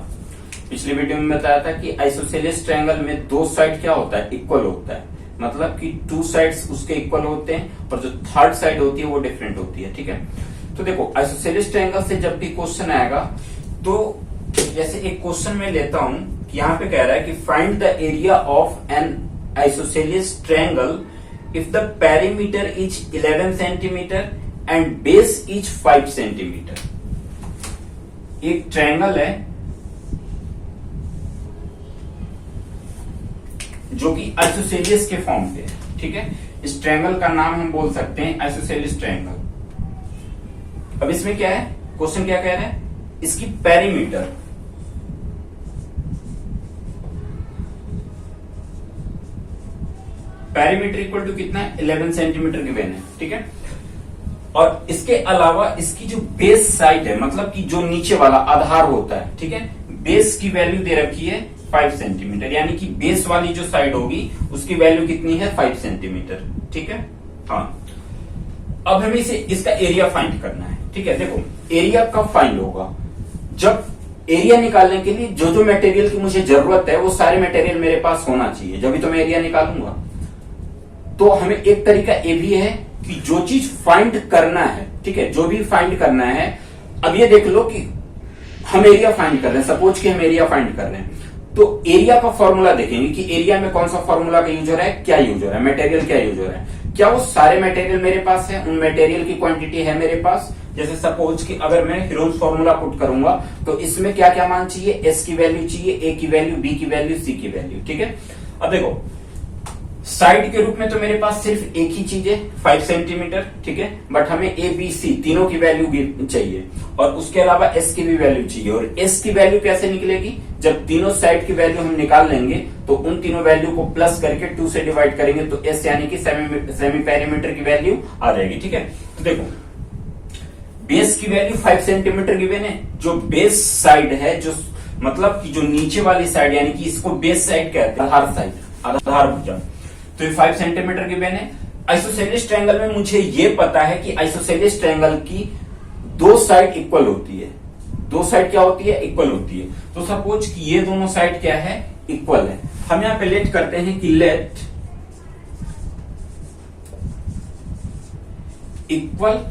Speaker 1: पिछले वीडियो में बताया था कि आइसोसेलिस ट्रायंगल में दो साइड क्या होता है, इक्वल होता है, मतलब कि टू साइड्स उसके इक्वल होते हैं और जो थर्ड साइड होती है वो डिफरेंट होती है, ठीक है। तो देखो आइसोसेलिस ट्रायंगल से जब भी क्वेश्चन आएगा तो जैसे एक क्वेश्चन में लेता हूं कि यहाँ पे कह रहा है कि find the area of N isosceles triangle if the perimeter is 11 centimetre and base is 5 centimetre. एक ट्रायंगल है जो कि आइसोसेलिस के फॉर्म पे है, ठीक है। इस ट्रायंगल का नाम हम बोल सकते हैं आइसोसेलिस ट्रायंगल। अब इसमें क्या है, क्वेश्चन क्या कह रहा है, इसकी पेरीमीटर इक्वल टू कितना है, 11 सेंटीमीटर गिवन है, ठीक है। और इसके अलावा इसकी जो बेस साइड है, मतलब कि जो नीचे वाला आधार होता है, ठीक है, बेस की वैल्यू दे रखी है 5 सेंटीमीटर, यानी कि बेस वाली जो साइड होगी उसकी वैल्यू कितनी है, 5 सेंटीमीटर, ठीक है। हाँ, अब हमें इसका एरिया फाइंड करना है, ठीक है। देखो एरिया कब फाइंड होगा, जब एरिया निकालने के लिए जो जो मटेरियल की मुझे जरूरत है वो सारे मटेरियल मेरे पास होना चाहिए, जब भी तो मैं एरिया निकालूंगा। तो हमें एक तरीका ये भी है कि जो चीज फाइंड करना है, ठीक है, जो भी फाइंड करना है, अब ये देख लो कि हम एरिया फाइंड कर रहे हैं, सपोज कि हम एरिया फाइंड कर रहे हैं, तो एरिया का फॉर्मूला देखेंगे कि एरिया में कौन सा फॉर्मूला का यूज हो रहा है, क्या यूज हो रहा है, मटेरियल क्या यूज हो रहा है, क्या वो सारे मटेरियल मेरे पास है, उन मटेरियल की क्वांटिटी है मेरे पास। जैसे सपोज कि अगर मैं हीरोन्स फॉर्मूला पुट करूंगा तो इसमें क्या क्या मान चाहिए, एस की वैल्यू चाहिए, ए की वैल्यू, बी की वैल्यू, सी की वैल्यू, ठीक है। अब देखो साइड के रूप में तो मेरे पास सिर्फ एक ही चीज है 5 सेंटीमीटर, ठीक है, बट हमें ए बी सी तीनों की वैल्यू चाहिए और उसके अलावा एस की भी वैल्यू चाहिए। और एस की वैल्यू कैसे निकलेगी, जब तीनों साइड की वैल्यू हम निकाल लेंगे तो उन तीनों वैल्यू को प्लस करके 2 से डिवाइड करेंगे तो एस यानी कि सेमी पेरीमीटर की वैल्यू आ जाएगी, ठीक है। तो देखो बेस की वैल्यू 5 सेंटीमीटर गिवन है, जो बेस साइड है, जो मतलब कि जो नीचे वाली साइड यानी कि इसको बेस साइड कहते हैं, आधार साइड, आधार भुजा, तो ये 5 सेंटीमीटर गिवन है। आइसोसेलिस ट्रायंगल में मुझे ये पता है कि आइसोसेलिस ट्रायंगल की दो साइड इक्वल होती है, दो साइड क्या होती है, इक्वल होती है। तो सपोज कि ये दोनों साइड क्या है, इक्वल है। हम यहां पे लेट करते हैं कि let equal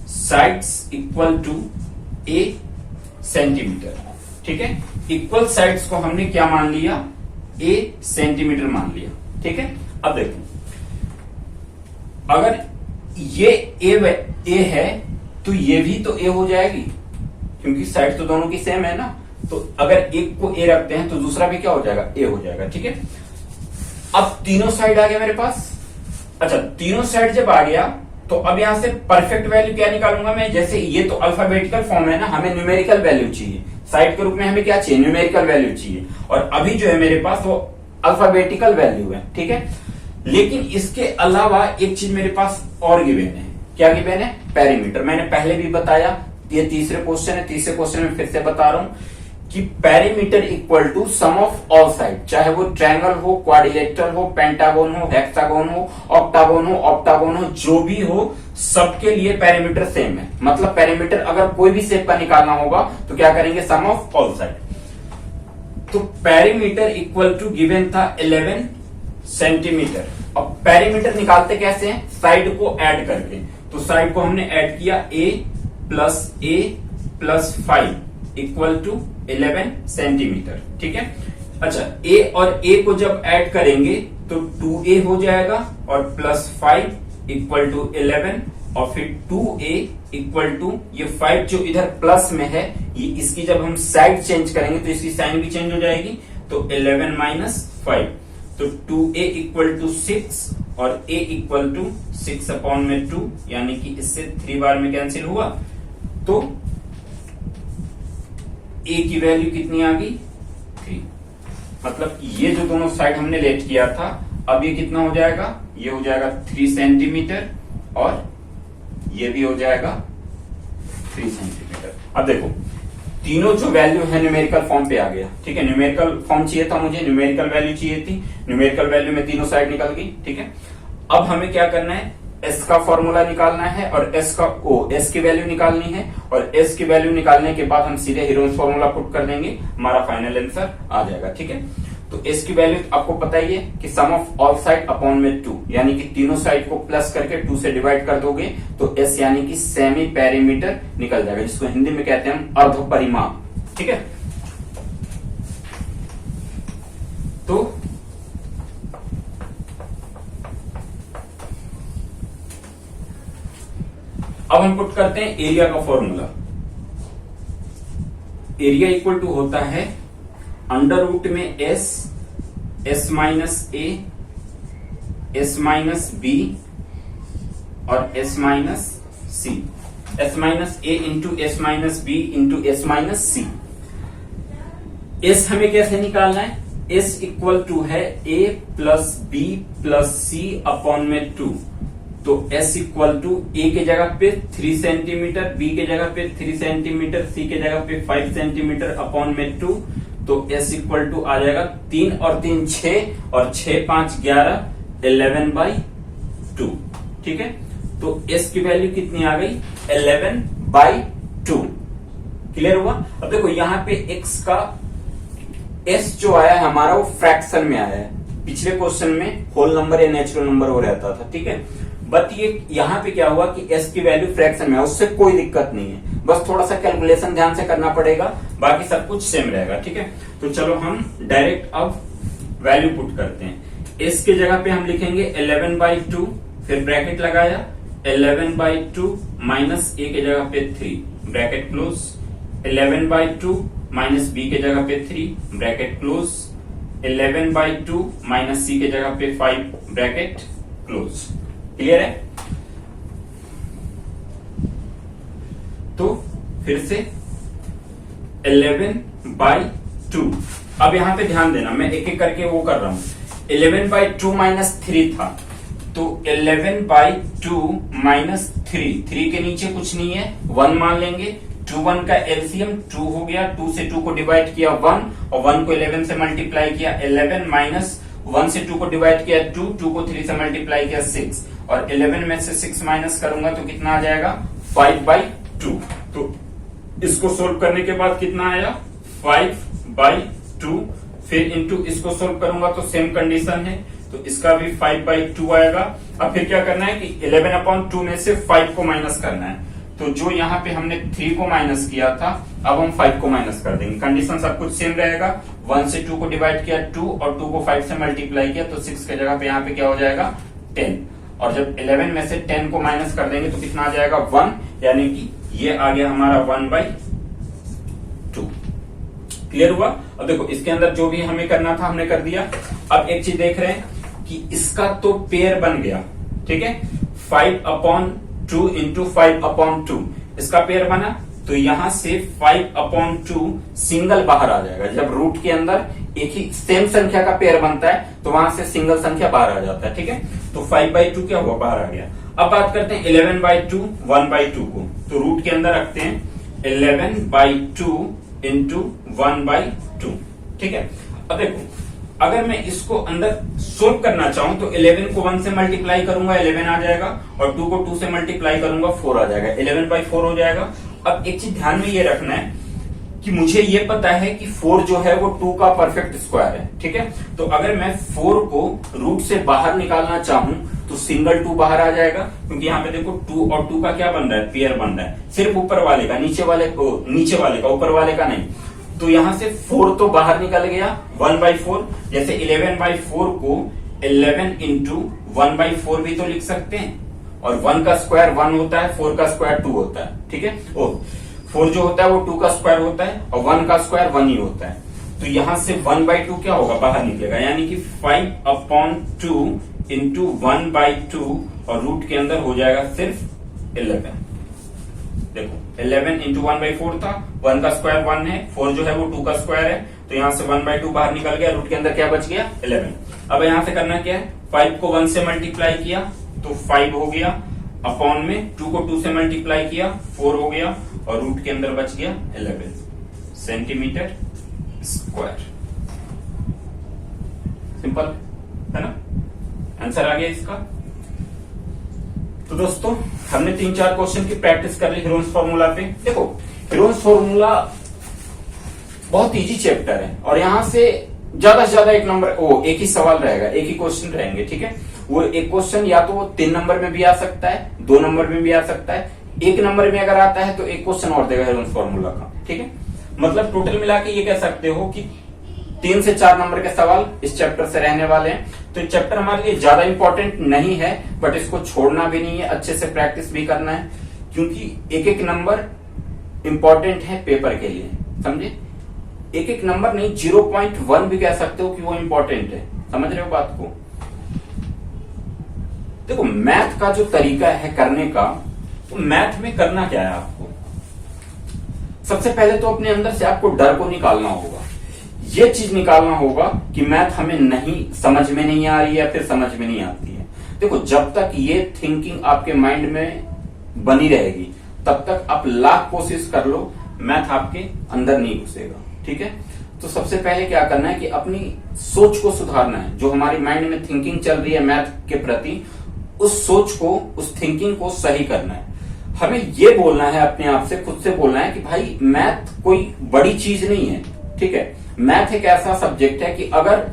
Speaker 1: sides equal to A centimetre, ठीक है। इक्वल साइड्स को हमने क्या मान लिया, ए सेंटीमीटर मान लिया, ठीक है। अब देखो अगर ये ए है तो ये भी तो ए हो जाएगी, क्योंकि साइड तो दोनों की सेम है ना। तो अगर एक को ए रखते हैं तो दूसरा भी क्या हो जाएगा, ए हो जाएगा, ठीक है। अब तीनों साइड आ गया मेरे पास। अच्छा, तीनों साइड जब आ गया तो अब यहां से परफेक्ट वैल्यू क्या निकालूंगा मैं, जैसे ये तो अल्फाबेटिकल फॉर्म है ना, हमें न्यूमेरिकल वैल्यू चाहिए, साइड के रूप में हमें क्या चाहिए, न्यूमेरिकल वैल्यू चाहिए। और अभी जो है मेरे पास वो अल्फाबेटिकल वैल्यू है, ठीक है। लेकिन इसके अलावा एक चीज मेरे पास और गिवन है, क्या गिवन है, पेरीमीटर। मैंने पहले भी बताया, ये तीसरे क्वेश्चन है, तीसरे क्वेश्चन में फिर से बता रहा हूं कि perimeter equal to sum of all side, चाहे वो ट्रायंगल हो, क्वाड्रिलेटरल हो, पेंटागोन हो, हेक्सागोन हो, ऑक्टागोन हो, जो भी हो, सबके लिए पेरीमीटर सेम है। मतलब पेरीमीटर अगर कोई भी शेप का निकालना होगा तो क्या करेंगे, सम ऑफ ऑल साइड। तो पेरीमीटर इक्वल टू गिवन था 11 सेंटीमीटर। अब पेरीमीटर निकालते कैसे हैं, साइड को ऐड करके। तो साइड को हमने ऐड किया, a plus 5 equal to 11 centimeter, ठीक है। अच्छा, a और a को जब ऐड करेंगे तो 2a हो जाएगा और प्लस 5 इक्वल टू 11 और फिर 2a इक्वल टू ये 5 जो इधर प्लस में है, ये इसकी जब हम साइड चेंज करेंगे तो इसकी साइन भी चेंज हो जाएगी, तो 11 माइनस 5, तो 2a इक्वल टू 6 और a इक्वल टू 6 अपॉन में 2, यानी कि इससे 3 बार में कैंसिल हुआ, तो a की वैल्यू कितनी आ गई, 3। मतलब ये जो दोनों साइड हमने लेट किया था, अब ये कितना हो जाएगा, ये हो जाएगा 3 सेंटीमीटर और ये भी हो जाएगा 3 सेंटीमीटर। अब देखो तीनों जो वैल्यू है न्यूमेरिकल फॉर्म पे आ गया, ठीक है। न्यूमेरिकल फॉर्म चाहिए था मुझे, न्यूमेरिकल वैल्यू चाहिए थी, न्यूमेरिकल वैल्यू में तीनों साइड निकल गई, ठीक है। अब हमें क्या करना है, एस का फॉर्मूला निकालना है और एस की वैल्यू निकालनी है, और एस की वैल्यू निकालने के बाद हम सीधे हीरोन्स फॉर्मूला पुट कर देंगे, हमारा फाइनल आंसर आ जाएगा। ठीक है, तो एस की वैल्यू आपको पता ही है कि सम ऑफ ऑल साइड अपॉन में 2, यानी कि तीनों साइड को प्लस करके 2 से डिवाइड कर दोगे तो एस यानी कि सेमी पेरीमीटर निकल जाएगा, जिसको हिंदी में कहते हैं हम अर्ध परिमाप। ठीक है, तो अब हम पुट करते हैं एरिया का फॉर्मूला। एरिया इक्वल टू होता है अंडर रूट में S minus A, S minus B और S minus C, S minus A into S minus B into S minus C. S हमें कैसे निकालना है? एस इक्वल टू है A plus B plus C upon में 2, तो S इक्वल टू ए के जगह पे 3 सेंटीमीटर, B के जगह पे 3 सेंटीमीटर, C के जगह पे 5 सेंटीमीटर अपॉन में 2, तो S इक्वल टू आ जाएगा 3 और 3 6 और 6 5 11 11/2। ठीक है, तो S की वैल्यू कितनी आ गई? 11/2। क्लियर हुआ? अब देखो यहाँ पे x का S जो आया है हमारा वो फ्रैक्शन में आया है, पिछले क्वेश्चन में होल नंबर या नेचुरल नंबर हो रहता था। ठीक है, बट ये यहाँ पे क्या हुआ कि s की वैल्यू फ्रैक्शन में है, उससे कोई दिक्कत नहीं है, बस थोड़ा सा कैलकुलेशन ध्यान से करना पड़ेगा, बाकी सब कुछ सेम रहेगा। ठीक है, तो चलो हम डायरेक्ट अब वैल्यू पुट करते हैं। s की जगह पे हम लिखेंगे 11/2, फिर ब्रैकेट लगाया 11/2 माइनस a के जगह पे 3 ब्रैकेट क्लोज, 11/2 माइनस b के जगह पे 3 ब्रैकेट क्लोज, 11/2 माइनस c के जगह पे 5 ब्रैकेट क्लोज। क्लियर है? तो फिर से 11/2। अब यहां पे ध्यान देना, मैं एक एक करके वो कर रहा हूं। 11/2 माइनस 3 था, तो 11/2 माइनस 3 के नीचे कुछ नहीं है, 1 मान लेंगे। 2 1 का एलसीएम 2 हो गया, 2 से 2 को डिवाइड किया 1 और 1 को 11 से मल्टीप्लाई किया 11 माइनस 1 से 2 को डिवाइड किया 2, 2 को 3 से मल्टीप्लाई किया 6 और 11 में से 6 माइनस करूंगा तो कितना आ जाएगा? 5/2। तो इसको सोल्व करने के बाद कितना आया? 5/2। फिर इंटू इसको सोल्व करूंगा तो सेम कंडीशन है, तो इसका भी 5/2 आएगा। अब फिर क्या करना है कि 11/2 में से 5 को माइनस करना है, तो जो यहाँ पे हमने 3 को माइनस किया था अब हम 5 को माइनस कर देंगे। कंडीशन सब कुछ सेम रहेगा। 1 से 2 को डिवाइड किया 2 और 2 को 5 से मल्टीप्लाई किया तो 6 के जगह पे यहाँ पे क्या हो जाएगा? 10। और जब 11 में से 10 को माइनस कर देंगे तो कितना आ जाएगा? 1, यानी कि ये आ गया हमारा 1/2। क्लियर हुआ? अब देखो इसके अंदर जो भी हमें करना था हमने कर दिया। अब एक चीज देख रहे हैं कि इसका तो पेयर बन गया। ठीक है, 5/2 इंटू 5/2 इसका पेयर बना, तो यहां से 5/2 सिंगल बाहर आ जाएगा। जब रूट के अंदर एक ही सेम संख्या का पेयर बनता है तो वहां से सिंगल संख्या बाहर आ जाता है। ठीक है, तो 5/2 क्या हुआ? बाहर आ गया। अब बात करते हैं 11/2 1/2 को, तो रूट के अंदर रखते हैं 11/2 इंटू 1/2। ठीक है, अब देखो अगर मैं इसको अंदर सोल्व करना चाहूं तो 11 को 1 से मल्टीप्लाई करूंगा 11 आ जाएगा और 2 को 2 से मल्टीप्लाई करूंगा 4 आ जाएगा, 11/4 हो जाएगा। अब एक चीज ध्यान में ये रखना है कि मुझे ये पता है कि 4 जो है वो 2 का परफेक्ट स्क्वायर है। ठीक है, तो अगर मैं 4 को रूट से बाहर निकालना चाहूं तो सिंगल 2 बाहर आ जाएगा, क्योंकि यहाँ पे देखो 2 और 2 का क्या बन रहा है? पेयर बन रहा है, सिर्फ ऊपर वाले का, नीचे वाले का, ऊपर वाले का नहीं। तो यहां से 4 तो बाहर निकल गया 1/4। जैसे 11/4 को 11 इंटू 1/4 भी तो लिख सकते हैं, और 1 का स्क्वायर 1 होता है, 4 का स्क्वायर 2 होता है। ठीक है, 4 जो होता है वो 2 का स्क्वायर होता है और 1 का स्क्वायर 1 ही होता है। तो यहां से 1/2 क्या होगा? बाहर निकलेगा, यानी कि 5/2 इंटू 1/2 और रूट के अंदर हो जाएगा सिर्फ 11। देखो 11 इंटू 1/4 था, 1 का स्क्वायर 1 है, 4 जो है वो 2 का स्क्वायर है, तो यहां से 1/2 बाहर निकल गया, रूट के अंदर क्या बच गया? 11। अब यहां से करना क्या है? 5 को 1 से मल्टीप्लाई किया तो 5 हो गया, अपॉन में 2 को 2 से मल्टीप्लाई किया 4 हो गया और रूट के अंदर बच गया 11 सेंटीमीटर स्क्वायर। सिंपल है ना? आंसर आ गया इसका। तो दोस्तों हमने 3-4 क्वेश्चन की प्रैक्टिस कर ली हीरोन्स फॉर्मूला पे। देखो हीरोन्स फॉर्मूला बहुत इजी चैप्टर है और यहाँ से ज्यादा से ज्यादा एक ही सवाल रहेगा, एक ही क्वेश्चन रहेंगे, ठीक है। वो एक क्वेश्चन या तो 3 नंबर में भी आ सकता है, 2 नंबर में भी आ सकता है, 1 नंबर में अगर आता है तो एक क्वेश्चन और देगा हीरोन्स फॉर्मूला का, ठीक है। मतलब टोटल मिला के ये कह सकते हो कि 3 से 4 नंबर के सवाल इस चैप्टर से रहने वाले हैं। तो ये चैप्टर हमारे लिए ज्यादा इंपॉर्टेंट नहीं है, बट इसको छोड़ना भी नहीं है, अच्छे से प्रैक्टिस भी करना है, क्योंकि एक एक नंबर इंपॉर्टेंट है पेपर के लिए, समझे। एक एक नंबर नहीं, 0.1 भी कह सकते हो कि वो इंपॉर्टेंट है, समझ रहे हो बात को। देखो मैथ का जो तरीका है करने का, तो मैथ में करना क्या है आपको, सबसे पहले तो अपने अंदर से आपको डर को निकालना होगा। ये चीज निकालना होगा कि मैथ हमें नहीं समझ में नहीं आ रही है, फिर समझ में नहीं आती है। देखो जब तक ये थिंकिंग आपके माइंड में बनी रहेगी तब तक आप लाख कोशिश कर लो, मैथ आपके अंदर नहीं घुसेगा, ठीक है। तो सबसे पहले क्या करना है कि अपनी सोच को सुधारना है। जो हमारी माइंड में थिंकिंग चल रही है मैथ के प्रति, उस सोच को, उस थिंकिंग को सही करना है। हमें ये बोलना है अपने आप से, खुद से बोलना है कि भाई मैथ कोई बड़ी चीज नहीं है, ठीक है। मैथ एक ऐसा सब्जेक्ट है कि अगर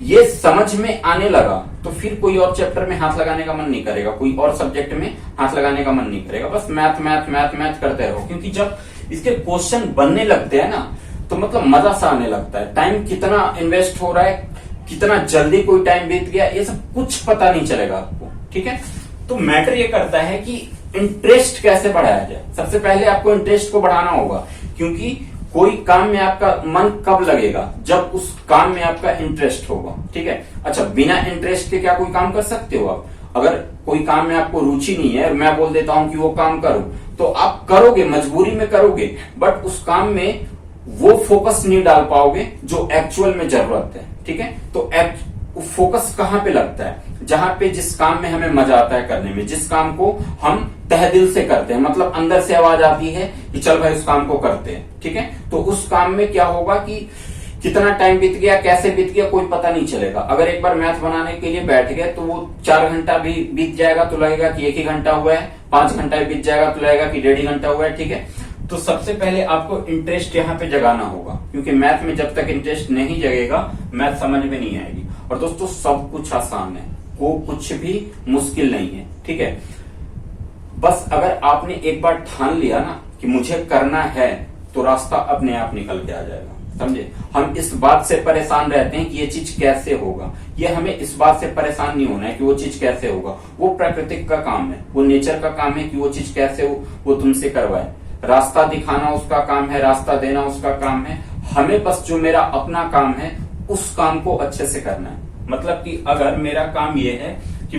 Speaker 1: ये समझ में आने लगा तो फिर कोई और चैप्टर में हाथ लगाने का मन नहीं करेगा, कोई और सब्जेक्ट में हाथ लगाने का मन नहीं करेगा, बस मैथ मैथ मैथ मैथ करते रहो। क्योंकि जब इसके क्वेश्चन बनने लगते हैं ना, तो मतलब मजा सा आने लगता है। टाइम कितना इन्वेस्ट हो रहा है, कितना जल्दी कोई टाइम बीत गया, ये सब कुछ पता नहीं चलेगा आपको, ठीक है। तो मैटर ये करता है कि इंटरेस्ट कैसे बढ़ाया जाए। सबसे पहले आपको इंटरेस्ट को बढ़ाना होगा, क्योंकि कोई काम में आपका मन कब लगेगा, जब उस काम में आपका इंटरेस्ट होगा, ठीक है। अच्छा, बिना इंटरेस्ट के क्या कोई काम कर सकते हो आप? अगर कोई काम में आपको रुचि नहीं है और मैं बोल देता हूं कि वो काम करो, तो आप करोगे, मजबूरी में करोगे, बट उस काम में वो फोकस नहीं डाल पाओगे जो एक्चुअल में जरूरत है, ठीक है। तो फोकस कहाँ पे लगता है? जहां पे जिस काम में हमें मजा आता है करने में, जिस काम को हम तहे दिल से करते हैं, मतलब अंदर से आवाज आती है कि चल भाई उस काम को करते हैं, ठीक है। तो उस काम में क्या होगा कि कितना टाइम बीत गया, कैसे बीत गया, कोई पता नहीं चलेगा। अगर एक बार मैथ बनाने के लिए बैठ गए तो वो 4 घंटा भी बीत जाएगा तो लगेगा कि 1 ही घंटा हुआ है, 5 घंटा भी बीत जाएगा तो लगेगा कि 1.5 घंटा हुआ है, ठीक है। तो सबसे पहले आपको इंटरेस्ट यहाँ पे जगाना होगा, क्योंकि मैथ में जब तक इंटरेस्ट नहीं जगेगा मैथ समझ में नहीं आएगी। और दोस्तों सब कुछ आसान है, वो कुछ भी मुश्किल नहीं है, ठीक है। बस अगर आपने एक बार ठान लिया ना कि मुझे करना है, तो रास्ता अपने आप निकल के आ जाएगा, समझे। हम इस बात से परेशान रहते हैं कि ये चीज कैसे होगा, ये हमें इस बात से परेशान नहीं होना है कि वो चीज कैसे होगा। वो प्रकृति का काम है, वो नेचर का काम है कि वो चीज कैसे हो वो तुमसे करवाए। रास्ता दिखाना उसका काम है, रास्ता देना उसका काम है। हमें बस जो मेरा अपना काम है उस काम को अच्छे से करना है। मतलब कि अगर मेरा काम ये है कि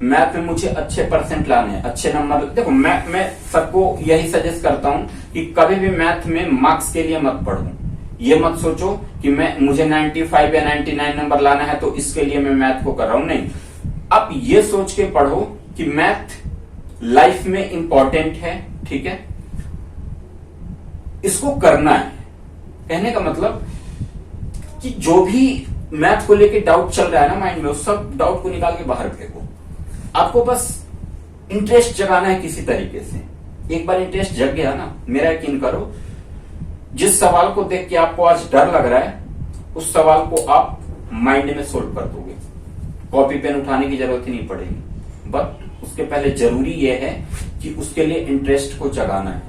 Speaker 1: मैथ में मुझे अच्छे परसेंट लाने हैं, अच्छे नंबर, देखो मैं सबको यही सजेस्ट करता हूं कि कभी भी मैथ में मार्क्स के लिए मत पढ़ो। ये मत सोचो कि मुझे 95 या 99 नंबर लाना है तो इसके लिए मैं मैथ को कर रहा हूं, नहीं। आप ये सोच के पढ़ो कि मैथ लाइफ में इंपॉर्टेंट है, ठीक है, इसको करना है। कहने का मतलब कि जो भी मैथ को लेके डाउट चल रहा है ना माइंड में, उस सब डाउट को निकाल के बाहर फेंको। आपको बस इंटरेस्ट जगाना है किसी तरीके से। एक बार इंटरेस्ट जग गया ना, मेरा यकीन करो, जिस सवाल को देख के आपको आज डर लग रहा है उस सवाल को आप माइंड में सोल्व कर दोगे। कॉपी पेन उठाने की जरूरत ही नहीं पड़ेगी। बट उसके पहले जरूरी यह है कि उसके लिए इंटरेस्ट को जगाना है।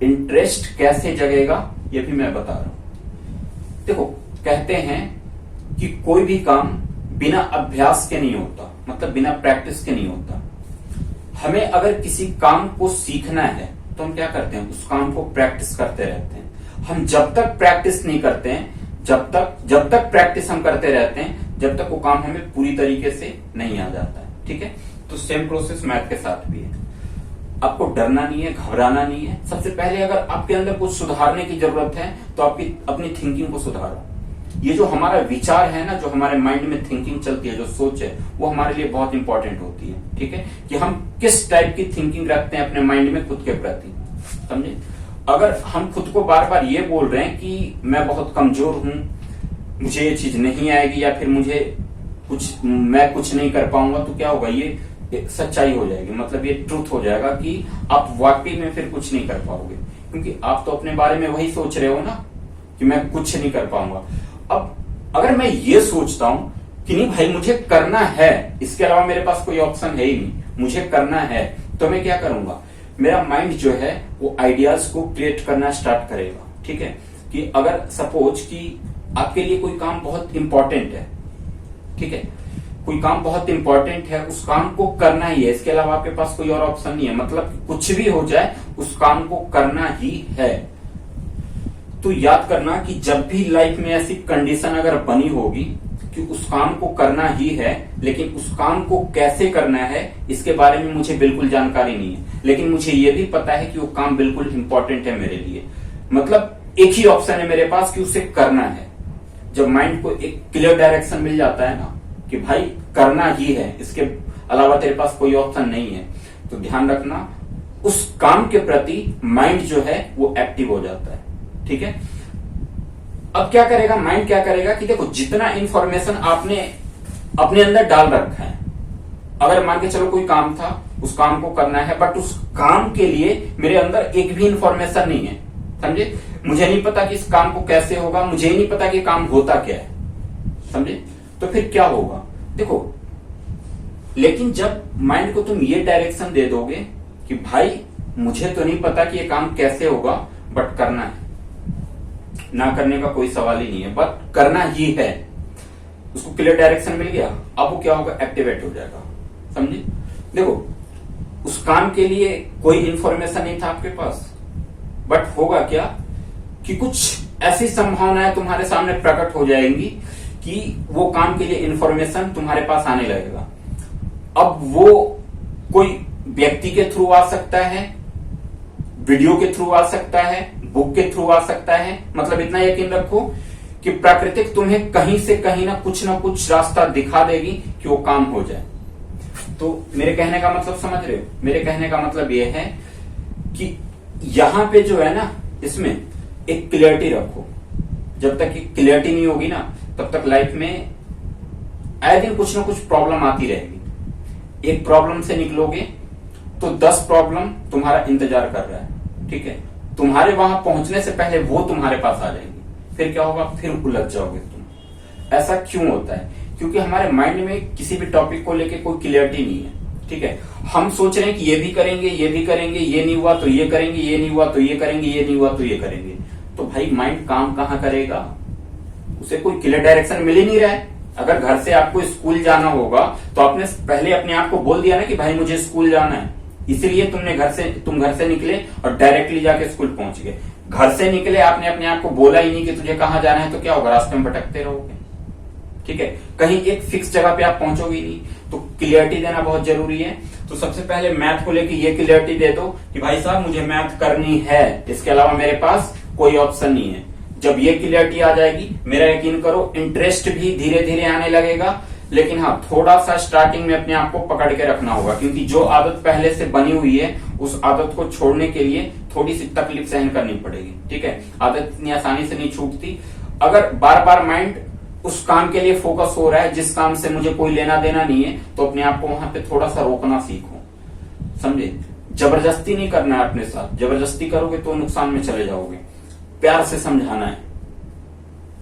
Speaker 1: इंटरेस्ट कैसे जगेगा ये भी मैं बता रहा हूं। देखो कहते हैं कि कोई भी काम बिना अभ्यास के नहीं होता, मतलब बिना प्रैक्टिस के नहीं होता। हमें अगर किसी काम को सीखना है तो हम क्या करते हैं, उस काम को प्रैक्टिस करते रहते हैं। हम जब तक प्रैक्टिस नहीं करते हैं, जब तक प्रैक्टिस हम करते रहते हैं, जब तक वो काम हमें पूरी तरीके से नहीं आ जाता है, ठीक है। तो सेम प्रोसेस मैथ के साथ भी है। आपको डरना नहीं है, घबराना नहीं है। सबसे पहले अगर आपके अंदर कुछ सुधारने की जरूरत है तो आपकी अपनी थिंकिंग को सुधारो। ये जो हमारा विचार है ना, जो हमारे माइंड में थिंकिंग चलती है, जो सोच है, वो हमारे लिए बहुत इंपॉर्टेंट होती है, ठीक है। कि हम किस टाइप की थिंकिंग रखते हैं अपने माइंड में खुद के प्रति, समझे। अगर हम खुद को बार बार ये बोल रहे हैं कि मैं बहुत कमजोर हूं, मुझे ये चीज नहीं आएगी, या फिर मैं कुछ नहीं कर पाऊंगा, तो क्या होगा, ये सच्चाई हो जाएगी, मतलब ये ट्रूथ हो जाएगा कि आप वाकई में फिर कुछ नहीं कर पाओगे, क्योंकि आप तो अपने बारे में वही सोच रहे हो ना कि मैं कुछ नहीं कर पाऊंगा। अब अगर मैं ये सोचता हूं कि नहीं भाई मुझे करना है, इसके अलावा मेरे पास कोई ऑप्शन है ही नहीं, मुझे करना है, तो मैं क्या करूंगा, मेरा माइंड जो है वो आइडियाज को क्रिएट करना स्टार्ट करेगा। ठीक है, कि अगर सपोज कि आपके लिए कोई काम बहुत इंपॉर्टेंट है, ठीक है, कोई काम बहुत इंपॉर्टेंट है, उस काम को करना ही है, इसके अलावा आपके पास कोई और ऑप्शन नहीं है, मतलब कुछ भी हो जाए उस काम को करना ही है। तो याद करना कि जब भी लाइफ में ऐसी कंडीशन अगर बनी होगी कि उस काम को करना ही है, लेकिन उस काम को कैसे करना है इसके बारे में मुझे बिल्कुल जानकारी नहीं है, लेकिन मुझे ये भी पता है कि वो काम बिल्कुल इंपॉर्टेंट है मेरे लिए, मतलब एक ही ऑप्शन है मेरे पास कि उसे करना है। जब माइंड को एक क्लियर डायरेक्शन मिल जाता है ना कि भाई करना ही है, इसके अलावा तेरे पास कोई ऑप्शन नहीं है, तो ध्यान रखना उस काम के प्रति माइंड जो है वो एक्टिव हो जाता है। ठीक है, अब क्या करेगा माइंड, क्या करेगा कि देखो जितना इंफॉर्मेशन आपने अपने अंदर डाल रखा है, अगर मान के चलो कोई काम था, उस काम को करना है, बट उस काम के लिए मेरे अंदर एक भी इंफॉर्मेशन नहीं है, समझे, मुझे नहीं पता कि इस काम को कैसे होगा, मुझे ही नहीं पता कि काम होता क्या है, समझे, तो फिर क्या होगा, देखो, लेकिन जब माइंड को तुम ये डायरेक्शन दे दोगे कि भाई मुझे तो नहीं पता कि ये काम कैसे होगा, बट करना है, ना करने का कोई सवाल ही नहीं है, बट करना ही है, उसको क्लियर डायरेक्शन मिल गया, अब वो क्या होगा, एक्टिवेट हो जाएगा, समझे। देखो उस काम के लिए कोई इंफॉर्मेशन नहीं था आपके पास, बट होगा क्या कि कुछ ऐसी संभावनाएं तुम्हारे सामने प्रकट हो जाएंगी कि वो काम के लिए इंफॉर्मेशन तुम्हारे पास आने लगेगा। अब वो कोई व्यक्ति के थ्रू आ सकता है, वीडियो के थ्रू आ सकता है, बुक के थ्रू आ सकता है, मतलब इतना यकीन रखो कि प्राकृतिक तुम्हें कहीं से कहीं ना कुछ रास्ता दिखा देगी कि वो काम हो जाए। तो मेरे कहने का मतलब समझ रहे हो, मेरे कहने का मतलब ये है कि यहां पे जो है ना, इसमें एक क्लियरिटी रखो, जब तक क्लियरिटी नहीं होगी ना तब तक लाइफ में आए दिन कुछ ना कुछ प्रॉब्लम आती रहेगी। एक प्रॉब्लम से निकलोगे तो 10 प्रॉब्लम तुम्हारा इंतजार कर रहा है, ठीक है, तुम्हारे वहां पहुंचने से पहले वो तुम्हारे पास आ जाएंगी, फिर क्या होगा, फिर उलझ जाओगे तुम। ऐसा क्यों होता है, क्योंकि हमारे माइंड में किसी भी टॉपिक को लेके कोई क्लियरिटी नहीं है, ठीक है, हम सोच रहे हैं कि ये भी करेंगे, ये भी करेंगे, ये नहीं हुआ तो ये करेंगे, ये नहीं हुआ तो ये करेंगे, ये नहीं हुआ तो ये करेंगे, तो भाई माइंड काम कहां करेगा, उसे कोई क्लियर डायरेक्शन मिल ही नहीं रहा है। अगर घर से आपको स्कूल जाना होगा तो आपने पहले अपने आप को बोल दिया ना कि भाई मुझे स्कूल जाना है, इसीलिए तुम घर से निकले और डायरेक्टली जाके स्कूल पहुंच गए। घर से निकले, आपने अपने आप को बोला ही नहीं कि तुझे कहां जाना है, तो क्या होगा, रास्ते में भटकते रहोगे, ठीक है, कहीं एक फिक्स जगह पे आप पहुंचोगे नहीं। तो क्लियरिटी देना बहुत जरूरी है। तो सबसे पहले मैथ को लेके ये क्लियरिटी दे दो कि भाई साहब मुझे मैथ करनी है, इसके अलावा मेरे पास कोई ऑप्शन नहीं है। जब ये क्लियरिटी आ जाएगी, मेरा यकीन करो इंटरेस्ट भी धीरे धीरे आने लगेगा, लेकिन हाँ थोड़ा सा स्टार्टिंग में अपने आप को पकड़ के रखना होगा, क्योंकि जो आदत पहले से बनी हुई है उस आदत को छोड़ने के लिए थोड़ी सी तकलीफ सहन करनी पड़ेगी, ठीक है, आदत इतनी आसानी से नहीं छूटती। अगर बार बार माइंड उस काम के लिए फोकस हो रहा है जिस काम से मुझे कोई लेना देना नहीं है, तो अपने आप को वहां पे थोड़ा सा रोकना सीखो, समझे, जबरदस्ती नहीं करना है अपने साथ, जबरदस्ती करोगे तो नुकसान में चले जाओगे। प्यार से समझाना है।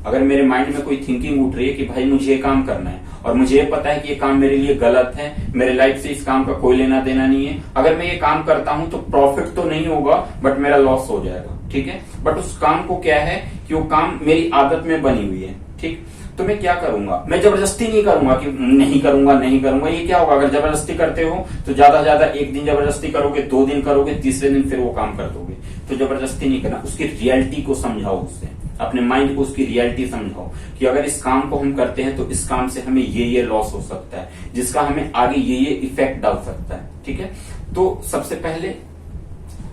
Speaker 1: अगर मेरे माइंड में कोई थिंकिंग उठ रही है कि भाई मुझे ये काम करना है और मुझे ये पता है कि ये काम मेरे लिए गलत है, मेरे लाइफ से इस काम का कोई लेना देना नहीं है, अगर मैं ये काम करता हूं तो प्रॉफिट तो नहीं होगा बट मेरा लॉस हो जाएगा, ठीक है, बट उस काम को क्या है कि वो काम मेरी आदत में बनी हुई है, ठीक, तो मैं क्या करूंगा, मैं जबरदस्ती नहीं करूंगा कि नहीं करूंगा नहीं करूंगा। ये क्या होगा, अगर जबरदस्ती करते हो तो ज्यादा से ज्यादा एक दिन जबरदस्ती करोगे, 2 दिन करोगे, तीसरे दिन फिर वो काम कर दोगे। तो जबरदस्ती नहीं करना, उसकी रियलिटी को समझाओ, उससे अपने माइंड को उसकी रियलिटी समझाओ कि अगर इस काम को हम करते हैं तो इस काम से हमें ये लॉस हो सकता है, जिसका हमें आगे ये इफेक्ट डाल सकता है, ठीक है। तो सबसे पहले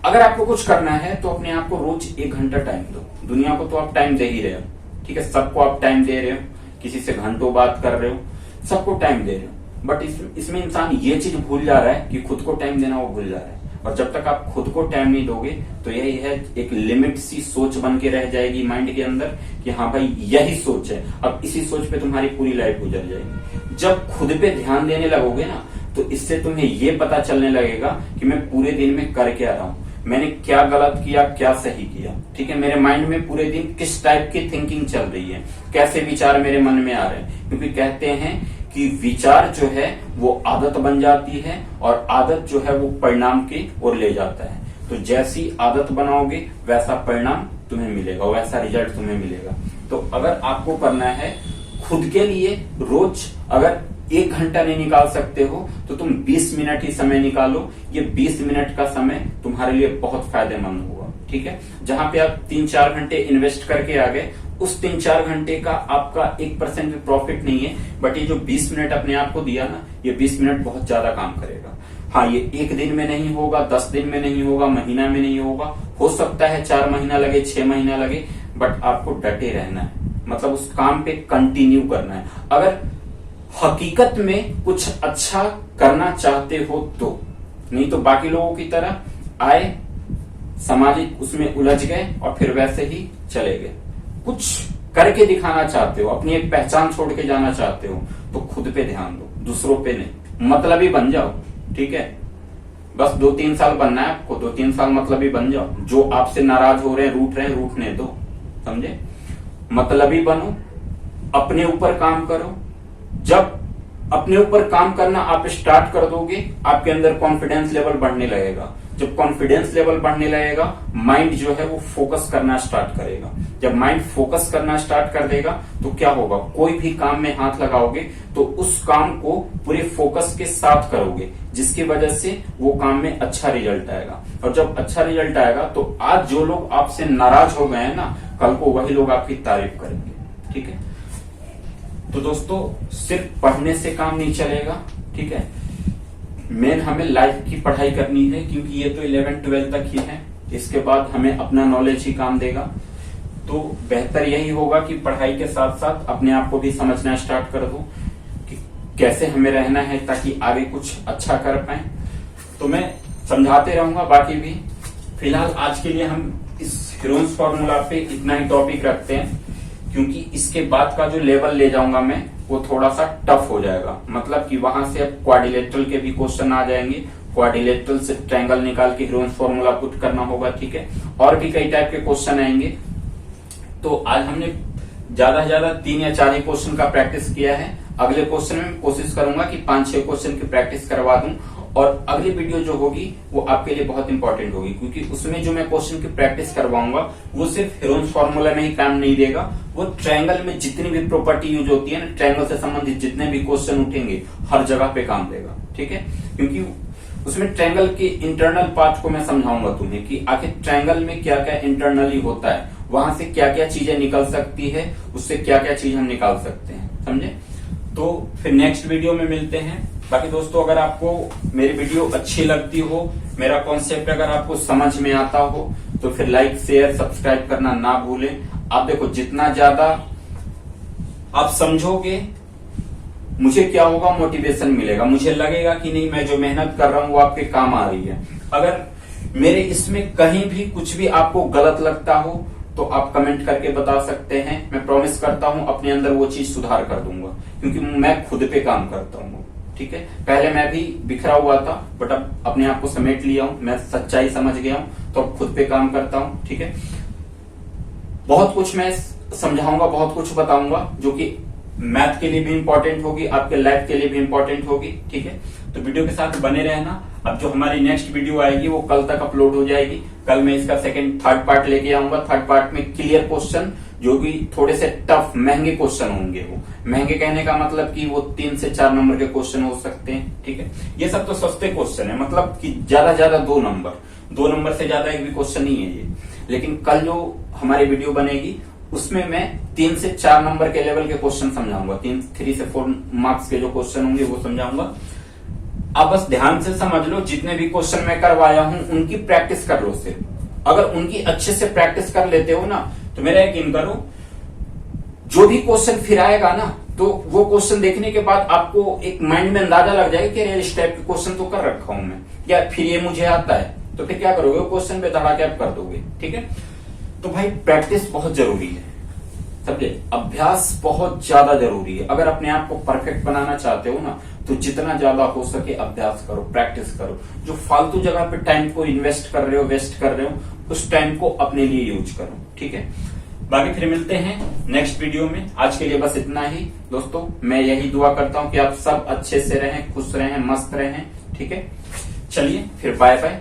Speaker 1: अगर आपको कुछ करना है तो अपने आप को रोज 1 घंटा टाइम दो। दुनिया को तो आप टाइम दे ही रहे हो, ठीक है, सबको आप टाइम दे रहे हो, किसी से घंटों बात कर रहे हो, सबको टाइम दे रहे हो, बट इसमें इंसान ये चीज भूल जा रहा है कि खुद को टाइम देना वो भूल जा रहा है। और जब तक आप खुद को टाइम नहीं दोगे तो यही है, एक लिमिट सी सोच बन के रह जाएगी माइंड के अंदर कि हाँ भाई यही सोच है, अब इसी सोच पे तुम्हारी पूरी लाइफ गुजर जाएगी। जब खुद पे ध्यान देने लगोगे ना तो इससे तुम्हें ये पता चलने लगेगा कि मैं पूरे दिन में कर क्या रहा हूं, मैंने क्या गलत किया, क्या सही किया। ठीक है, मेरे माइंड में पूरे दिन किस टाइप की थिंकिंग चल रही है, कैसे विचार मेरे मन में आ रहे हैं। क्योंकि कहते हैं कि विचार जो है वो आदत बन जाती है और आदत जो है वो परिणाम की ओर ले जाता है। तो जैसी आदत बनाओगे वैसा परिणाम तुम्हें मिलेगा, वैसा रिजल्ट तुम्हें मिलेगा। तो अगर आपको करना है खुद के लिए, रोज अगर 1 घंटा नहीं निकाल सकते हो तो तुम 20 मिनट ही समय निकालो। ये 20 मिनट का समय तुम्हारे लिए बहुत फायदेमंद होगा। ठीक है, जहां पे आप 3-4 घंटे इन्वेस्ट करके आ गए, उस 3-4 घंटे का आपका 1% भी प्रॉफिट नहीं है, बट ये जो 20 मिनट अपने आप को दिया ना, ये 20 मिनट बहुत ज्यादा काम करेगा। हाँ, ये 1 दिन में नहीं होगा, 10 दिन में नहीं होगा, महीना में नहीं होगा, हो सकता है 4 महीना लगे, 6 महीना लगे, बट आपको डटे रहना है, मतलब उस काम पे कंटिन्यू करना है। अगर हकीकत में कुछ अच्छा करना चाहते हो तो, नहीं तो बाकी लोगों की तरह आए, सामाजिक उसमें उलझ गए और फिर वैसे ही चले गए। कुछ करके दिखाना चाहते हो, अपनी एक पहचान छोड़ के जाना चाहते हो, तो खुद पे ध्यान दो, दूसरों पे नहीं। मतलबी बन जाओ। ठीक है, बस 2-3 साल बनना है आपको, 2-3 साल मतलबी बन जाओ। जो आपसे नाराज हो रहे हैं, रूठ रहे हैं, रूठने दो, समझे। मतलबी बनो, अपने ऊपर काम करो। जब अपने ऊपर काम करना आप स्टार्ट कर दोगे, आपके अंदर कॉन्फिडेंस लेवल बढ़ने लगेगा। जब कॉन्फिडेंस लेवल बढ़ने लगेगा, माइंड जो है वो फोकस करना स्टार्ट करेगा। जब माइंड फोकस करना स्टार्ट कर देगा तो क्या होगा, कोई भी काम में हाथ लगाओगे तो उस काम को पूरे फोकस के साथ करोगे, जिसकी वजह से वो काम में अच्छा रिजल्ट आएगा। और जब अच्छा रिजल्ट आएगा तो आज जो लोग आपसे नाराज हो गए हैं ना, कल को वही लोग आपकी तारीफ करेंगे। ठीक है, तो दोस्तों सिर्फ पढ़ने से काम नहीं चलेगा। ठीक है, मेन हमें लाइफ की पढ़ाई करनी है, क्योंकि ये तो 11-12 तक ही है, इसके बाद हमें अपना नॉलेज ही काम देगा। तो बेहतर यही होगा कि पढ़ाई के साथ साथ अपने आप को भी समझना स्टार्ट कर दो कि कैसे हमें रहना है, ताकि आगे कुछ अच्छा कर पाए। तो मैं समझाते रहूंगा बाकी भी। फिलहाल आज के लिए हम इस हीरोन्स फॉर्मूला पे इतना ही टॉपिक रखते हैं, क्योंकि इसके बाद का जो लेवल ले जाऊंगा मैं, वो थोड़ा सा टफ हो जाएगा। मतलब कि वहां से अब क्वाड्रिलेटरल के भी क्वेश्चन आ जाएंगे, क्वाड्रिलेटरल से ट्रायंगल निकाल के हीरोन्स फॉर्मूला पुट करना होगा। ठीक है, और भी कई टाइप के क्वेश्चन आएंगे। तो आज हमने ज्यादा से ज्यादा 3 या 4 ही क्वेश्चन का प्रैक्टिस किया है। अगले क्वेश्चन में कोशिश करूंगा कि 5-6 क्वेश्चन की प्रैक्टिस करवा दूं, और अगली वीडियो जो होगी वो आपके लिए बहुत इंपॉर्टेंट होगी, क्योंकि उसमें जो मैं क्वेश्चन की प्रैक्टिस करवाऊंगा वो सिर्फ हीरोन्स फॉर्मूला में ही काम नहीं देगा, वो ट्रायंगल में जितनी भी प्रॉपर्टी यूज होती है ना, ट्रायंगल से संबंधित जितने भी क्वेश्चन उठेंगे हर जगह पे काम देगा। ठीक है, क्योंकि उसमें ट्रायंगल के इंटरनल पार्ट को मैं समझाऊंगा तुम्हें कि आखिर ट्रायंगल में क्या क्या इंटरनली होता है, वहां से क्या क्या चीजें निकल सकती है, उससे क्या क्या चीज हम निकाल सकते हैं, समझे। तो फिर नेक्स्ट वीडियो में मिलते हैं। बाकी दोस्तों, अगर आपको मेरी वीडियो अच्छी लगती हो, मेरा कॉन्सेप्ट अगर आपको समझ में आता हो, तो फिर लाइक, शेयर, सब्सक्राइब करना ना भूलें। आप देखो, जितना ज्यादा आप समझोगे, मुझे क्या होगा, मोटिवेशन मिलेगा, मुझे लगेगा कि नहीं, मैं जो मेहनत कर रहा हूं वो आपके काम आ रही है। अगर मेरे इसमें कहीं भी कुछ भी आपको गलत लगता हो तो आप कमेंट करके बता सकते हैं। मैं प्रॉमिस करता हूं अपने अंदर वो चीज सुधार कर दूंगा, क्योंकि मैं खुद पे काम करता हूं। ठीक है, पहले मैं भी बिखरा हुआ था, बट अब अपने आप को समेट लिया हूं, मैं सच्चाई समझ गया हूं, तो अब खुद पे काम करता हूं। ठीक है, बहुत कुछ मैं समझाऊंगा, बहुत कुछ बताऊंगा, जो कि मैथ के लिए भी इंपॉर्टेंट होगी, आपके लाइफ के लिए भी इंपॉर्टेंट होगी। ठीक है, तो वीडियो के साथ बने रहना। अब जो हमारी नेक्स्ट वीडियो आएगी वो कल तक अपलोड हो जाएगी। कल मैं इसका थर्ड पार्ट लेके आऊंगा। थर्ड पार्ट में क्लियर क्वेश्चन, जो भी थोड़े से टफ महंगे क्वेश्चन होंगे। वो महंगे कहने का मतलब कि वो 3 से 4 नंबर के क्वेश्चन हो सकते हैं। ठीक है, ये सब तो सस्ते क्वेश्चन है, मतलब कि ज्यादा 2 नंबर से ज्यादा एक भी क्वेश्चन नहीं है ये। लेकिन कल जो हमारी वीडियो बनेगी उसमें मैं 3 से 4 नंबर के लेवल के क्वेश्चन समझाऊंगा। 3 से 4 मार्क्स के जो क्वेश्चन होंगे वो समझाऊंगा। आप बस ध्यान से समझ लो, जितने भी क्वेश्चन मैं करवाया हूं उनकी प्रैक्टिस कर लो सिर्फ। अगर उनकी अच्छे से प्रैक्टिस कर लेते हो ना, तो मेरा यकीन करो, जो भी क्वेश्चन फिर आएगा ना, तो वो क्वेश्चन देखने के बाद आपको एक माइंड में अंदाजा लग जाएगा कि इस टाइप के क्वेश्चन तो कर रखा हूं मैं, या फिर ये मुझे आता है, तो फिर क्या करोगे, वो क्वेश्चन पे धड़ाके आप कर दोगे। ठीक है, तो भाई प्रैक्टिस बहुत जरूरी है। समझे। अभ्यास बहुत ज्यादा जरूरी है। अगर अपने आप को परफेक्ट बनाना चाहते हो ना, तो जितना ज्यादा हो सके अभ्यास करो, प्रैक्टिस करो। जो फालतू जगह पे टाइम को इन्वेस्ट कर रहे हो, वेस्ट कर रहे हो, उस टाइम को अपने लिए यूज करो, ठीक है। बाकी फिर मिलते हैं नेक्स्ट वीडियो में। आज के लिए बस इतना ही दोस्तों। मैं यही दुआ करता हूं कि आप सब अच्छे से रहें, खुश रहें, मस्त रहें, ठीक है। चलिए फिर बाय बाय।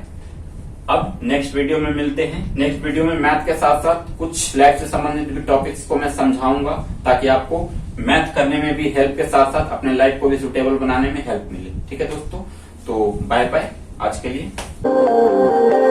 Speaker 1: अब नेक्स्ट वीडियो में मिलते हैं। नेक्स्ट वीडियो में मैथ के साथ साथ कुछ लाइफ से संबंधित भी टॉपिक्स को मैं समझाऊंगा, ताकि आपको मैथ करने में भी हेल्प के साथ साथ अपने लाइफ को भी सुटेबल बनाने में हेल्प मिले, ठीक है दोस्तों। तो बाय बाय आज के लिए।